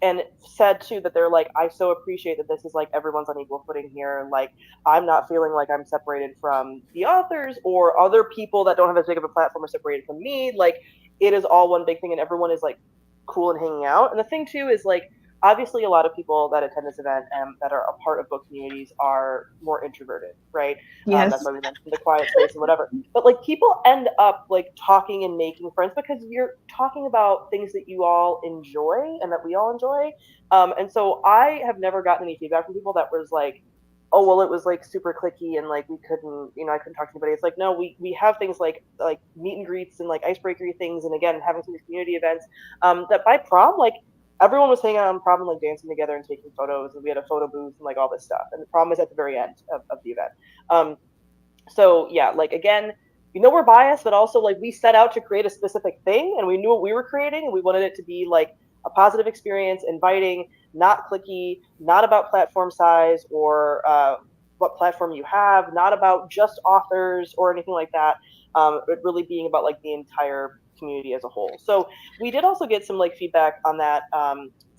and said too that they're like, I so appreciate that this is like everyone's on equal footing here. Like, I'm not feeling like I'm separated from the authors or other people that don't have as big of a platform are separated from me. Like, it is all one big thing, and everyone is like cool and hanging out. And the thing too is like, obviously a lot of people that attend this event and that are a part of book communities are more introverted, right? That's Yes. why we mentioned the quiet space and whatever. But like, people end up like talking and making friends because you're talking about things that you all enjoy and that we all enjoy. And so I have never gotten any feedback from people that was like, oh well, it was like super clicky and like we couldn't, I couldn't talk to anybody. It's like, no, we have things like meet and greets and like icebreakery things, and again having some of these community events. That by prom, like everyone was hanging out on prom and like dancing together and taking photos, and we had a photo booth and like all this stuff. And the prom is at the very end of the event. So yeah, like again, we're biased, but also like we set out to create a specific thing, and we knew what we were creating, and we wanted it to be like a positive experience, inviting, not clicky, not about platform size or what platform you have, not about just authors or anything like that. But really being about like the entire community as a whole. So we did also get some like feedback on that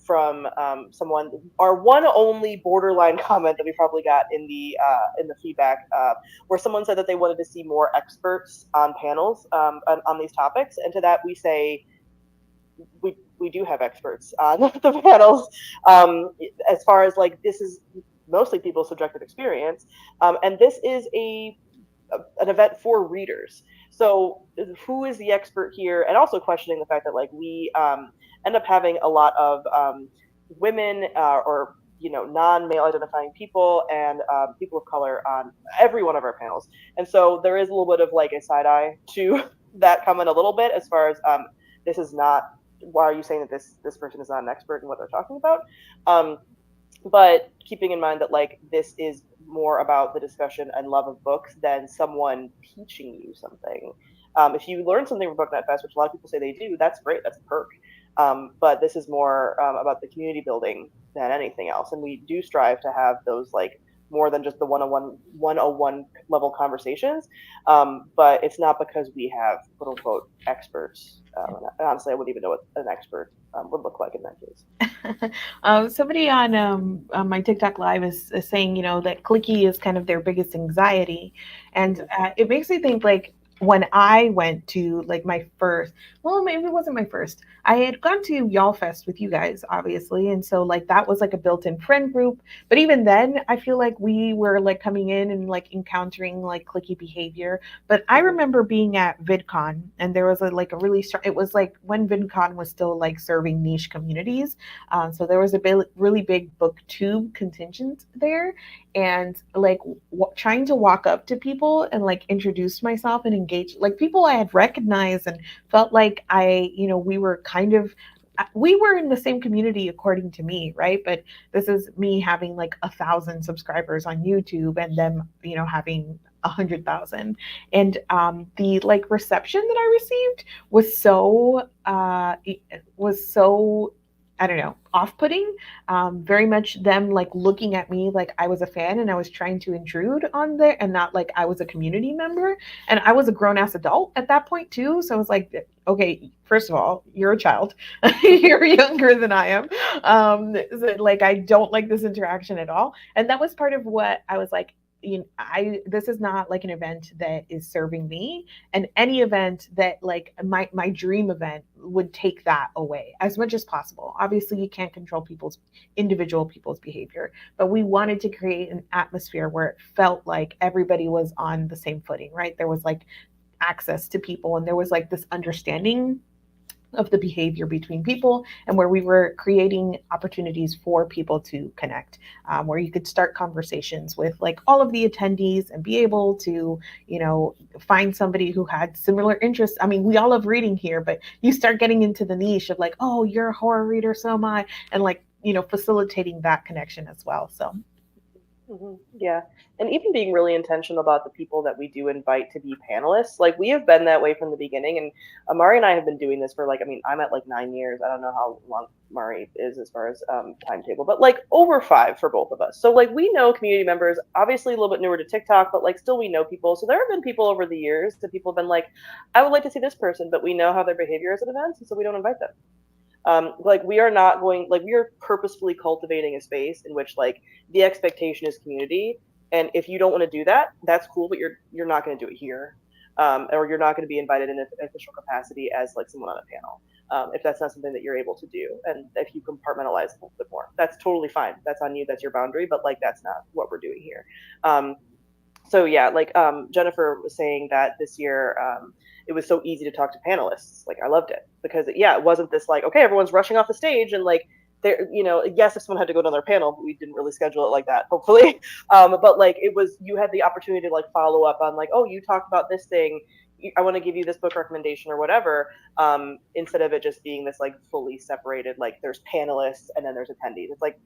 from someone. Our one only borderline comment that we probably got in the feedback, where someone said that they wanted to see more experts on panels on these topics, and to that we say we do have experts on the panels. As far as like, this is mostly people's subjective experience, and this is an event for readers. So who is the expert here? And also questioning the fact that like we end up having a lot of women or non-male identifying people and people of color on every one of our panels. And so there is a little bit of like a side eye to that comment a little bit, as far as this is not, why are you saying that this person is not an expert in what they're talking about? Um, but keeping in mind that like this is more about the discussion and love of books than someone teaching you something. If you learn something from BookNet Fest, which a lot of people say they do, that's great, that's a perk. But this is more about the community building than anything else, and we do strive to have those like more than just the 101 level conversations. But it's not because we have quote unquote experts. Honestly, I wouldn't even know what an expert would look like in that case. Somebody on my TikTok live is saying, that clicky is kind of their biggest anxiety, and Mm-hmm. it makes me think like when I went to like my first, well, maybe it wasn't my first. I had gone to Y'all Fest with you guys, obviously, and so like that was like a built-in friend group. But even then, I feel like we were like coming in and like encountering like clicky behavior. But I Mm-hmm. remember being at VidCon, and there was like a really strong. It was like when VidCon was still like serving niche communities, so there was a really big booktube contingent there, and like trying to walk up to people and like introduce myself and engage like people I had recognized and felt like we were kind of we were in the same community according to me, right? But this is me having like 1,000 subscribers on YouTube and them, having 100,000, and the like reception that I received was so I don't know, off-putting. Very much them like looking at me like I was a fan and I was trying to intrude on there, and not like I was a community member. And I was a grown-ass adult at that point too, so I was like, okay, first of all, you're a child, you're younger than I am. So, like, I don't like this interaction at all, and that was part of what I was like. I this is not like an event that is serving me, and any event that like my dream event would take that away as much as possible. Obviously you can't control people's behavior, but we wanted to create an atmosphere where it felt like everybody was on the same footing, right? There was like access to people, and there was like this understanding of the behavior between people, and where we were creating opportunities for people to connect, where you could start conversations with like all of the attendees and be able to find somebody who had similar interests. I mean, we all love reading here, but you start getting into the niche of like, oh, you're a horror reader, so am I, and like facilitating that connection as well. So Yeah, and even being really intentional about the people that we do invite to be panelists. Like, we have been that way from the beginning, and Amari and I have been doing this for like, I mean, I'm at like 9 years. I don't know how long Amari is as far as timetable, but like over 5 for both of us. So like, we know community members, obviously a little bit newer to TikTok, but like still we know people. So there have been people over the years that people have been like, I would like to see this person, but we know how their behavior is at events, and so we don't invite them. Like we are not going, like we are purposefully cultivating a space in which like the expectation is community, and if you don't want to do that, that's cool, but you're not going to do it here, or you're not going to be invited in an official capacity as like someone on a panel. If that's not something that you're able to do, and if you compartmentalize a little bit more, that's totally fine. That's on you. That's your boundary. But like that's not what we're doing here. So yeah, like Jennifer was saying that this year it was so easy to talk to panelists. Like I loved it because yeah, it wasn't this like okay, everyone's rushing off the stage and like there, you know, yes, if someone had to go to another panel, but we didn't really schedule it like that, hopefully. But like it was, you had the opportunity to like follow up on like, oh, you talked about this thing. I want to give you this book recommendation or whatever. Instead of it just being this like fully separated, like there's panelists and then there's attendees. It's like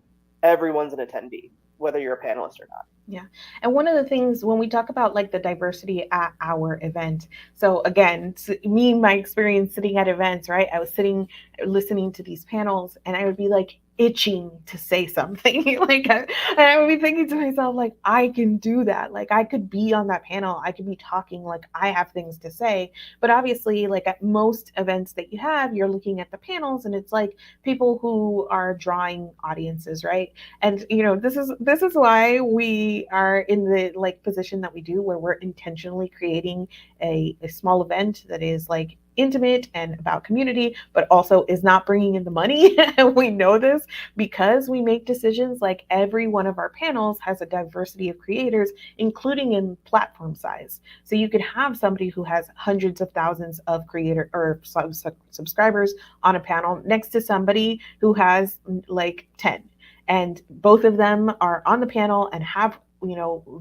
everyone's an attendee, whether you're a panelist or not. Yeah. And one of the things when we talk about like the diversity at our event, so again, me, my experience sitting at events, right? I was sitting listening to these panels and I would be like itching to say something. And I would be thinking to myself, like, I can do that. Like, I could be on that panel. I could be talking, like, I have things to say. But obviously, like at most events that you have, you're looking at the panels and it's like people who are drawing audiences, right? And this is why we are in the like position that we do, where we're intentionally creating a small event that is like intimate and about community, but also is not bringing in the money. And we know this because we make decisions. Like every one of our panels has a diversity of creators, including in platform size. So you could have somebody who has hundreds of thousands of creator or subscribers on a panel next to somebody who has like 10, and both of them are on the panel and have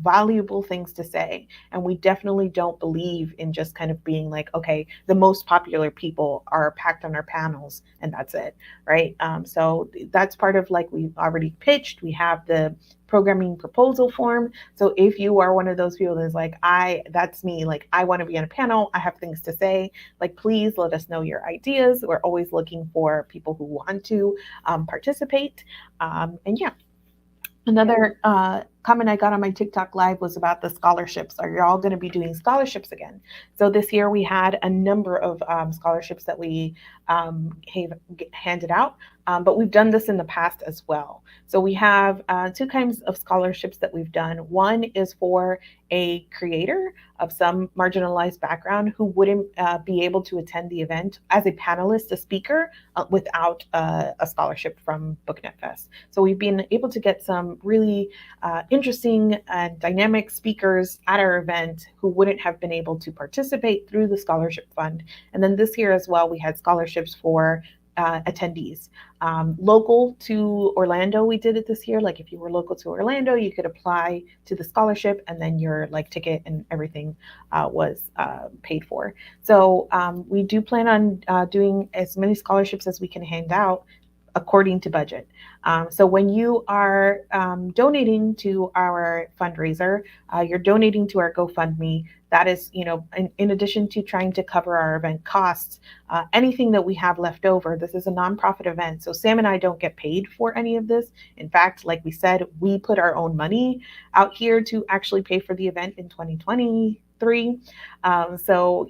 valuable things to say. And we definitely don't believe in just kind of being like, okay, the most popular people are packed on our panels and that's it, right? So that's part of like we've already pitched. We have the programming proposal form. So if you are one of those people that's like, that's me, like I want to be on a panel, I have things to say, like please let us know your ideas. We're always looking for people who want to participate. And yeah, another comment I got on my TikTok live was about the scholarships. Are you all going to be doing scholarships again? So this year we had a number of scholarships that we handed out, but we've done this in the past as well. So we have two kinds of scholarships that we've done. One is for a creator of some marginalized background who wouldn't be able to attend the event as a panelist, a speaker, without a scholarship from BookNet Fest. So we've been able to get some really interesting and dynamic speakers at our event who wouldn't have been able to participate through the scholarship fund. And then this year as well, we had scholarships for attendees. Local to Orlando, we did it this year. Like if you were local to Orlando, you could apply to the scholarship and then your like ticket and everything was paid for. So we do plan on doing as many scholarships as we can hand out according to budget. So when you are donating to our fundraiser, you're donating to our GoFundMe. That is, in addition to trying to cover our event costs, anything that we have left over. This is a nonprofit event, so Sam and I don't get paid for any of this. In fact, like we said, we put our own money out here to actually pay for the event in 2023. So,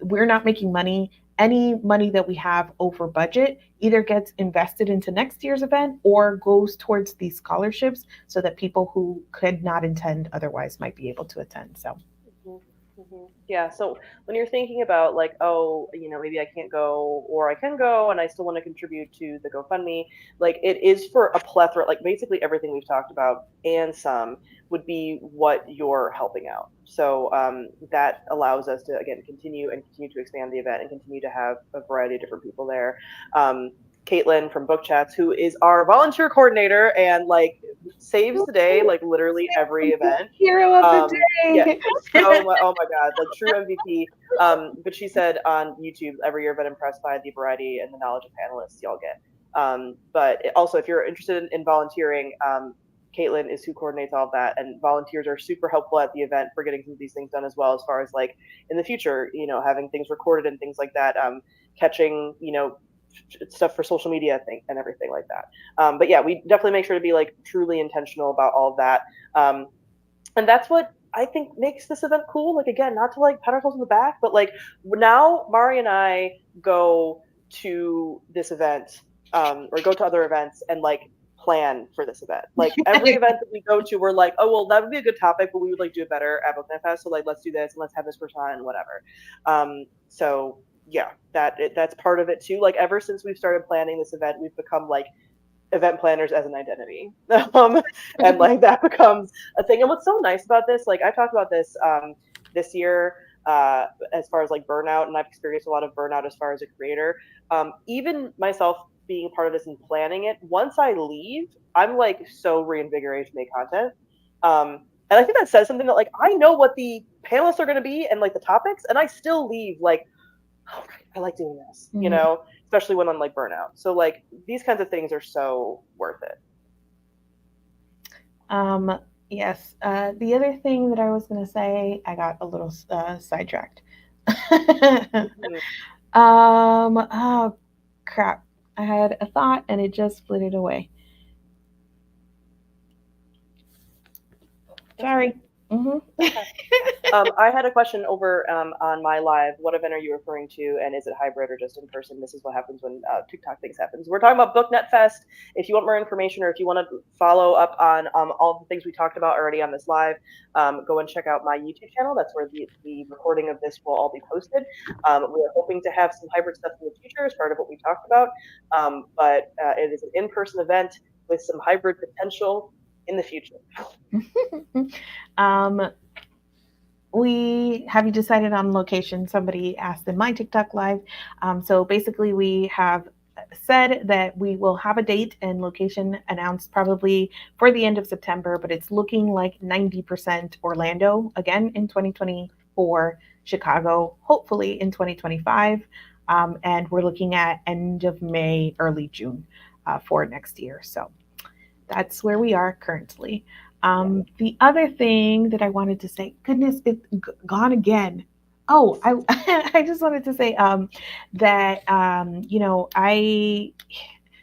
we're not making money. Any money that we have over budget either gets invested into next year's event or goes towards these scholarships so that people who could not attend otherwise might be able to attend. So yeah, so when you're thinking about like, oh, maybe I can't go or I can go and I still want to contribute to the GoFundMe, like it is for a plethora, like basically everything we've talked about and some would be what you're helping out. So that allows us to, again, continue to expand the event and continue to have a variety of different people there. Caitlin from Book Chats, who is our volunteer coordinator and like saves the day, like literally every event. Hero of the day. Yeah, so oh my god, like true MVP. But she said on YouTube, every year I've been impressed by the variety and the knowledge of panelists y'all get. But also, if you're interested in volunteering, Caitlin is who coordinates all of that, and volunteers are super helpful at the event for getting some of these things done as well. As far as like in the future, having things recorded and things like that, catching, stuff for social media thing and everything like that. But yeah, we definitely make sure to be like truly intentional about all of that. And that's what I think makes this event cool. Like again, not to like pat ourselves on the back, but like now Mari and I go to this event or go to other events and like plan for this event. Like every event that we go to, we're like, oh well, that would be a good topic, but we would like do it better at BookNet Fest. So like, let's do this and let's have this person on and whatever. So yeah, that's part of it too. Like ever since we've started planning this event, we've become like event planners as an identity, and like that becomes a thing. And what's so nice about this, like I talked about this this year, as far as like burnout, and I've experienced a lot of burnout as far as a creator. Even myself being part of this and planning it, once I leave, I'm like so reinvigorated to make content. And I think that says something that like I know what the panelists are going to be and like the topics, and I still leave like, oh, I like doing this, you Mhm. know, especially when I'm like burnout. So like these kinds of things are so worth it. Yes. The other thing that I was going to say, I got a little sidetracked. Mhm. Oh crap. I had a thought and it just flitted away. That's okay. Sorry. Hmm. Okay. I had a question over on my live. What event are you referring to, and is it hybrid or just in person? This is what happens when TikTok things happens. We're talking about BookNet Fest. If you want more information, or if you want to follow up on all the things we talked about already on this live, go and check out my YouTube channel. That's where the recording of this will all be posted. We are hoping to have some hybrid stuff in the future as part of what we talked about, but it is an in-person event with some hybrid potential in the future. um, we have you decided on location? Somebody asked in my TikTok live. So basically, we have said that we will have a date and location announced probably for the end of September, but it's looking like 90% Orlando again in 2024, Chicago hopefully in 2025, and we're looking at end of May, early June for next year. So that's where we are currently. Yeah. The other thing that I wanted to say, goodness, it's gone again. Oh, I I just wanted to say that I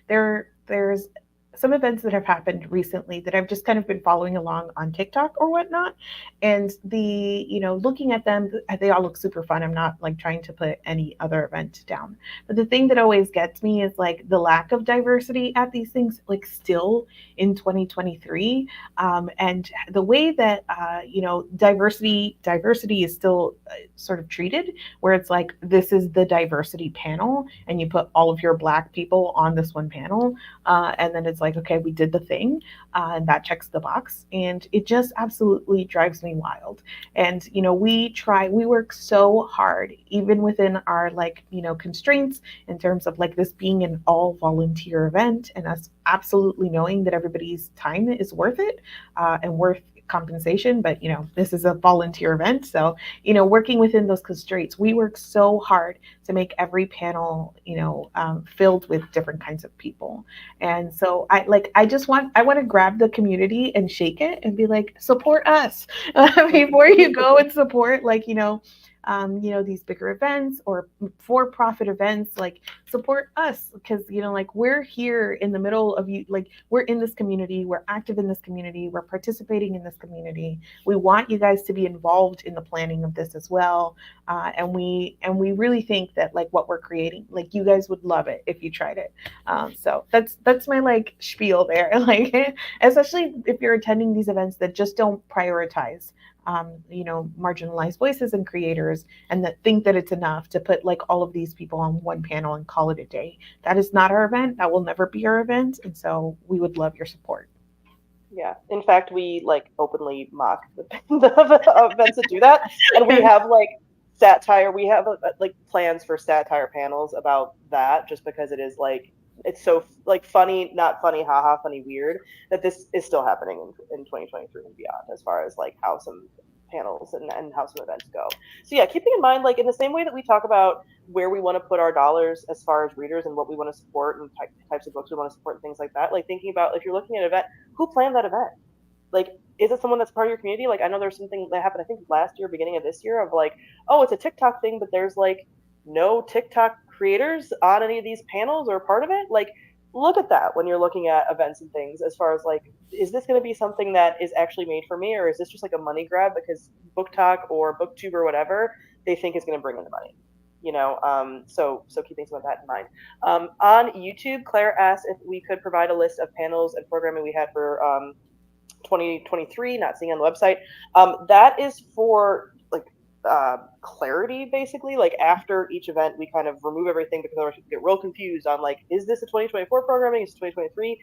there's some events that have happened recently that I've just kind of been following along on TikTok or whatnot, and looking at them, they all look super fun. I'm not like trying to put any other event down, but the thing that always gets me is like the lack of diversity at these things, like still in 2023, and the way that diversity is still sort of treated, where it's like this is the diversity panel, and you put all of your Black people on this one panel, and then it's like, okay, we did the thing, and that checks the box, and it just absolutely drives me wild. And we work so hard, even within our constraints, in terms of like this being an all volunteer event, and us absolutely knowing that everybody's time is worth it, and worth compensation. But this is a volunteer event, so working within those constraints, we work so hard to make every panel filled with different kinds of people. And so I want to grab the community and shake it and be like, support us before you go and support these bigger events or for-profit events. Like, support us, because like we're here in the middle of you, like we're in this community, we're active in this community, we're participating in this community. We want you guys to be involved in the planning of this as well. And we really think that like what we're creating, like you guys would love it if you tried it. So that's my like spiel there. Like, especially if you're attending these events that just don't prioritize marginalized voices and creators, and that think that it's enough to put like all of these people on one panel and call it a day. That is not our event. That will never be our event. And so we would love your support. Yeah. In fact, we like openly mock the events that do that, and we have like satire. We have like plans for satire panels about that, just because it is like it's so like funny, not funny, haha, funny, weird, that this is still happening in 2023 and beyond, as far as like how some panels and how some events go. So yeah, keeping in mind, like in the same way that we talk about where we want to put our dollars as far as readers and what we want to support and types of books we want to support and things like that, like thinking about if you're looking at an event, who planned that event? Like, is it someone that's part of your community? Like, I know there's something that happened, I think last year, beginning of this year, of like, oh, it's a TikTok thing, but there's like no TikTok creators on any of these panels or part of it. Like, look at that when you're looking at events and things, as far as like, is this going to be something that is actually made for me, or is this just like a money grab because BookTok or BookTube or whatever they think is going to bring in the money? So keeping some of that in mind. On YouTube, Claire asked if we could provide a list of panels and programming we had for 2023, not seeing on the website. That is for like clarity, basically. Like after each event, we kind of remove everything because otherwise people get real confused on like, is this a 2024 programming? Is it 2023?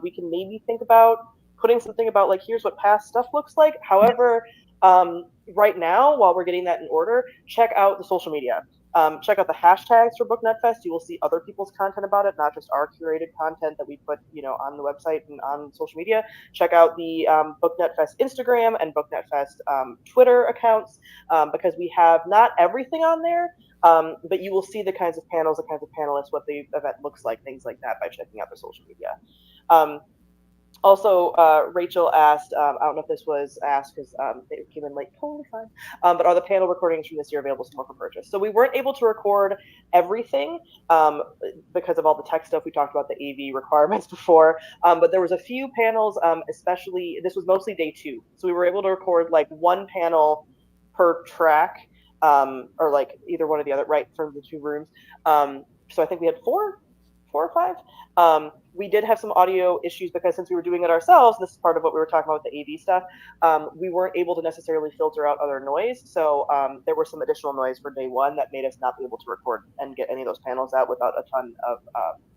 We can maybe think about putting something about like, here's what past stuff looks like. However, right now, while we're getting that in order, check out the social media. Check out the hashtags for BookNet Fest. You will see other people's content about it, not just our curated content that we put, on the website and on social media. Check out the BookNet Fest Instagram and BookNet Fest Twitter accounts because we have not everything on there, but you will see the kinds of panels, the kinds of panelists, what the event looks like, things like that by checking out the social media. Also, Rachel asked, I don't know if this was asked because it came in late, totally fine, but are the panel recordings from this year available still for purchase? So we weren't able to record everything because of all the tech stuff we talked about, the AV requirements before, but there was a few panels, especially, this was mostly day 2. So we were able to record like one panel per track, or like either one or the other, right, from the 2 rooms. So I think we had four or five. We did have some audio issues because since we were doing it ourselves, this is part of what we were talking about with the AV stuff, we weren't able to necessarily filter out other noise. So there was some additional noise for day 1 that made us not be able to record and get any of those panels out without a ton of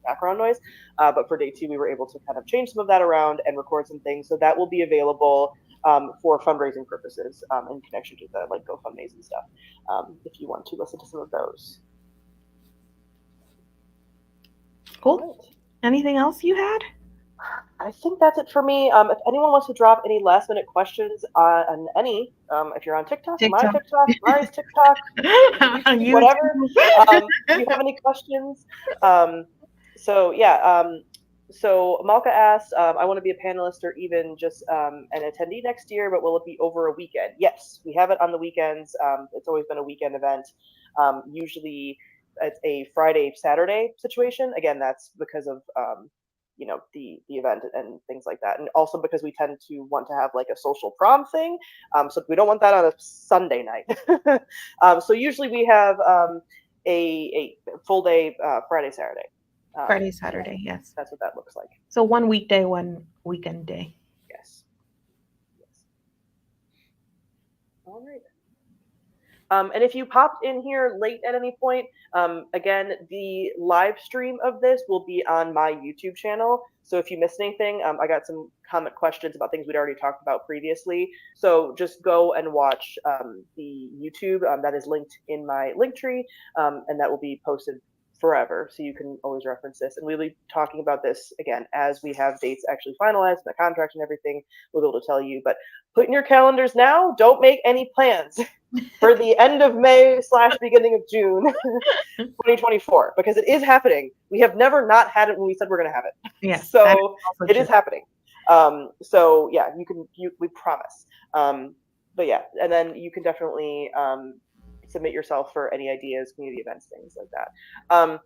background noise. But for day 2, we were able to kind of change some of that around and record some things. So that will be available for fundraising purposes in connection to the like GoFundMe's and stuff, if you want to listen to some of those. Cool. Right. Anything else you had? I think that's it for me. If anyone wants to drop any last minute questions on any, if you're on TikTok, my TikTok, Mari's TikTok, whatever, if you have any questions. So yeah, so Malka asked, I want to be a panelist or even just an attendee next year, but will it be over a weekend? Yes, we have it on the weekends. It's always been a weekend event. Usually it's a Friday, Saturday situation. Again, that's because of the event and things like that, and also because we tend to want to have like a social prom thing, so we don't want that on a Sunday night. So usually we have a full day Friday, Saturday. Friday, Saturday, yes. That's what that looks like. So one weekday, one weekend day. Yes. All right. And if you popped in here late at any point, again, the live stream of this will be on my YouTube channel. So if you missed anything, I got some comment questions about things we'd already talked about previously. So just go and watch the YouTube that is linked in my link tree, and that will be posted forever. So you can always reference this. And we'll be talking about this again as we have dates actually finalized, the contract and everything. We'll be able to tell you. But put in your calendars now. Don't make any plans for the end of May / beginning of June 2024, because it is happening. We have never not had it when we said we're going to have it. Yes, so it is happening. So yeah, we promise. But yeah, and then you can definitely submit yourself for any ideas, community events, things like that.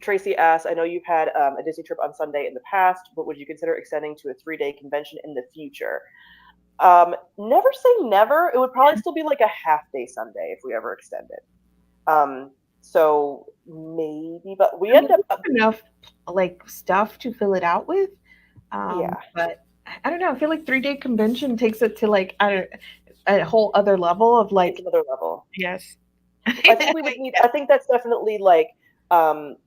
Tracy asks, I know you've had a Disney trip on Sunday in the past, but would you consider extending to a 3-day convention in the future? Never say never. It would probably still be like a half-day Sunday if we ever extend it. So maybe, but we end up enough like stuff to fill it out with. Yeah, but I don't know. I feel like 3-day convention takes it to like a whole other level of like another level. Yes. I think we would need. I think that's definitely like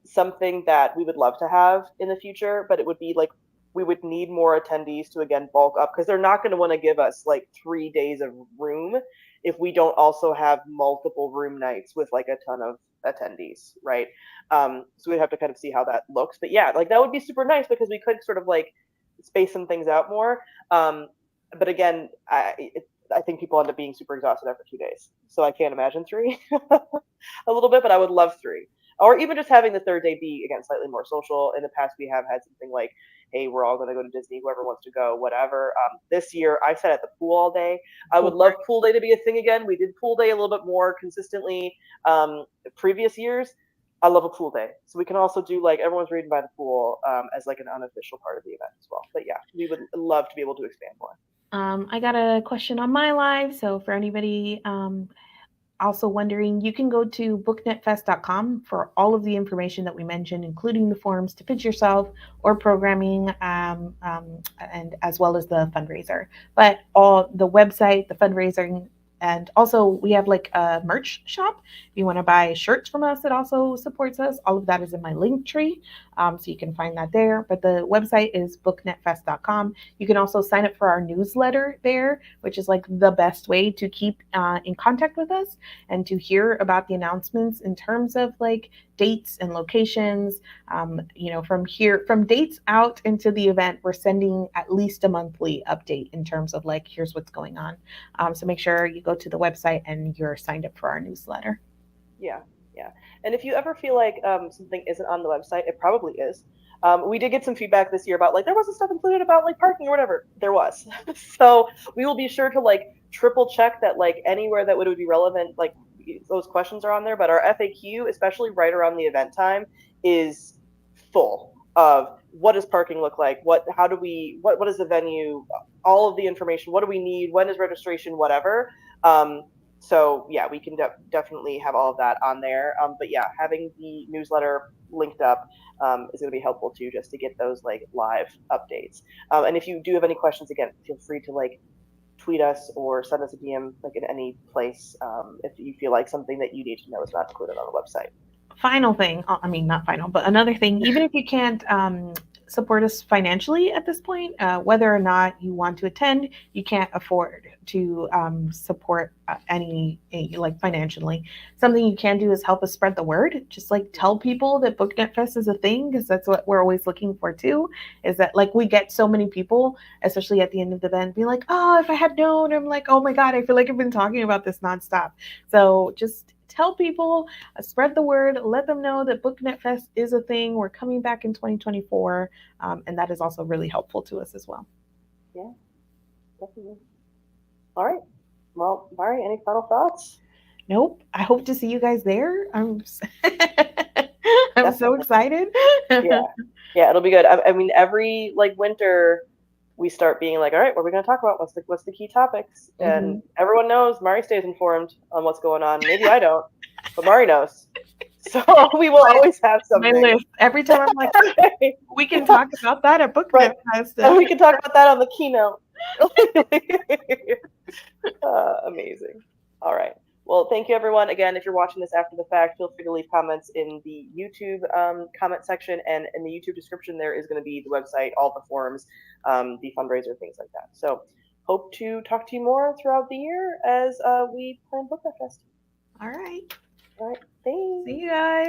something that we would love to have in the future, but it would be like we would need more attendees to again bulk up because they're not going to want to give us like 3 days of room if we don't also have multiple room nights with like a ton of attendees, right? So we'd have to kind of see how that looks. But yeah, like that would be super nice because we could sort of like space some things out more. But again, I think people end up being super exhausted after 2 days. So I can't imagine 3 a little bit, but I would love 3. Or even just having the third day be, again, slightly more social. In the past, we have had something like, hey, we're all going to go to Disney, whoever wants to go, whatever. This year, I sat at the pool all day. I would love pool day to be a thing again. We did pool day a little bit more consistently previous years. I love a pool day. So we can also do like everyone's reading by the pool as like an unofficial part of the event as well. But yeah, we would love to be able to expand more. I got a question on my live. So for anybody also wondering, you can go to booknetfest.com for all of the information that we mentioned, including the forms to pitch yourself or programming, and as well as the fundraiser. But all the website, the fundraising, and also we have like a merch shop. If you want to buy shirts from us, it also supports us. All of that is in my link tree, so you can find that there. But the website is booknetfest.com. You can also sign up for our newsletter there, which is like the best way to keep in contact with us and to hear about the announcements in terms of like dates and locations. From dates out into the event, we're sending at least a monthly update in terms of like, here's what's going on. So make sure you go to the website and you're signed up for our newsletter. Yeah, yeah. And if you ever feel like something isn't on the website, it probably is. We did get some feedback this year about like there wasn't stuff included about like parking or whatever. There was. So we will be sure to like triple check that like anywhere that would be relevant, like those questions are on there. But our FAQ, especially right around the event time, is full of what does parking look like? How do we, what is the venue? All of the information. What do we need? When is registration? Whatever. So yeah, we can definitely have all of that on there. But yeah, having the newsletter linked up is going to be helpful too, just to get those like live updates. And if you do have any questions, again, feel free to like tweet us or send us a DM like in any place if you feel like something that you need to know is not included on the website. Final thing, I mean, not final, but another thing, even if you can't support us financially at this point, whether or not you want to attend, you can't afford to support like financially. Something you can do is help us spread the word. Just like tell people that BookNet Fest is a thing, because that's what we're always looking for too. Is that like we get so many people, especially at the end of the event, be like, oh, if I had known. I'm like, oh my god, I feel like I've been talking about this nonstop. So just tell people, spread the word, let them know that BookNet Fest is a thing. We're coming back in 2024, and that is also really helpful to us as well. Yeah, definitely. All right. Well, Mari, any final thoughts? Nope. I hope to see you guys there. I'm so Definitely. excited. Yeah. Yeah, it'll be good. I mean, every like winter, we start being like, all right, what are we going to talk about? What's the key topics? And Mhm. everyone knows Mari stays informed on what's going on. Maybe I don't, but Mari knows. So we will my, always have my something. list. Every time I'm like, we can talk about that at Right. BookNet Fest. And we can talk about that on the keynote. Amazing. All right. Well, thank you, everyone. Again, if you're watching this after the fact, feel free to leave comments in the YouTube comment section, and in the YouTube description, there is going to be the website, all the forums, the fundraiser, things like that. So, hope to talk to you more throughout the year as we plan BookNet Fest. All right. All right. See Thanks. you guys.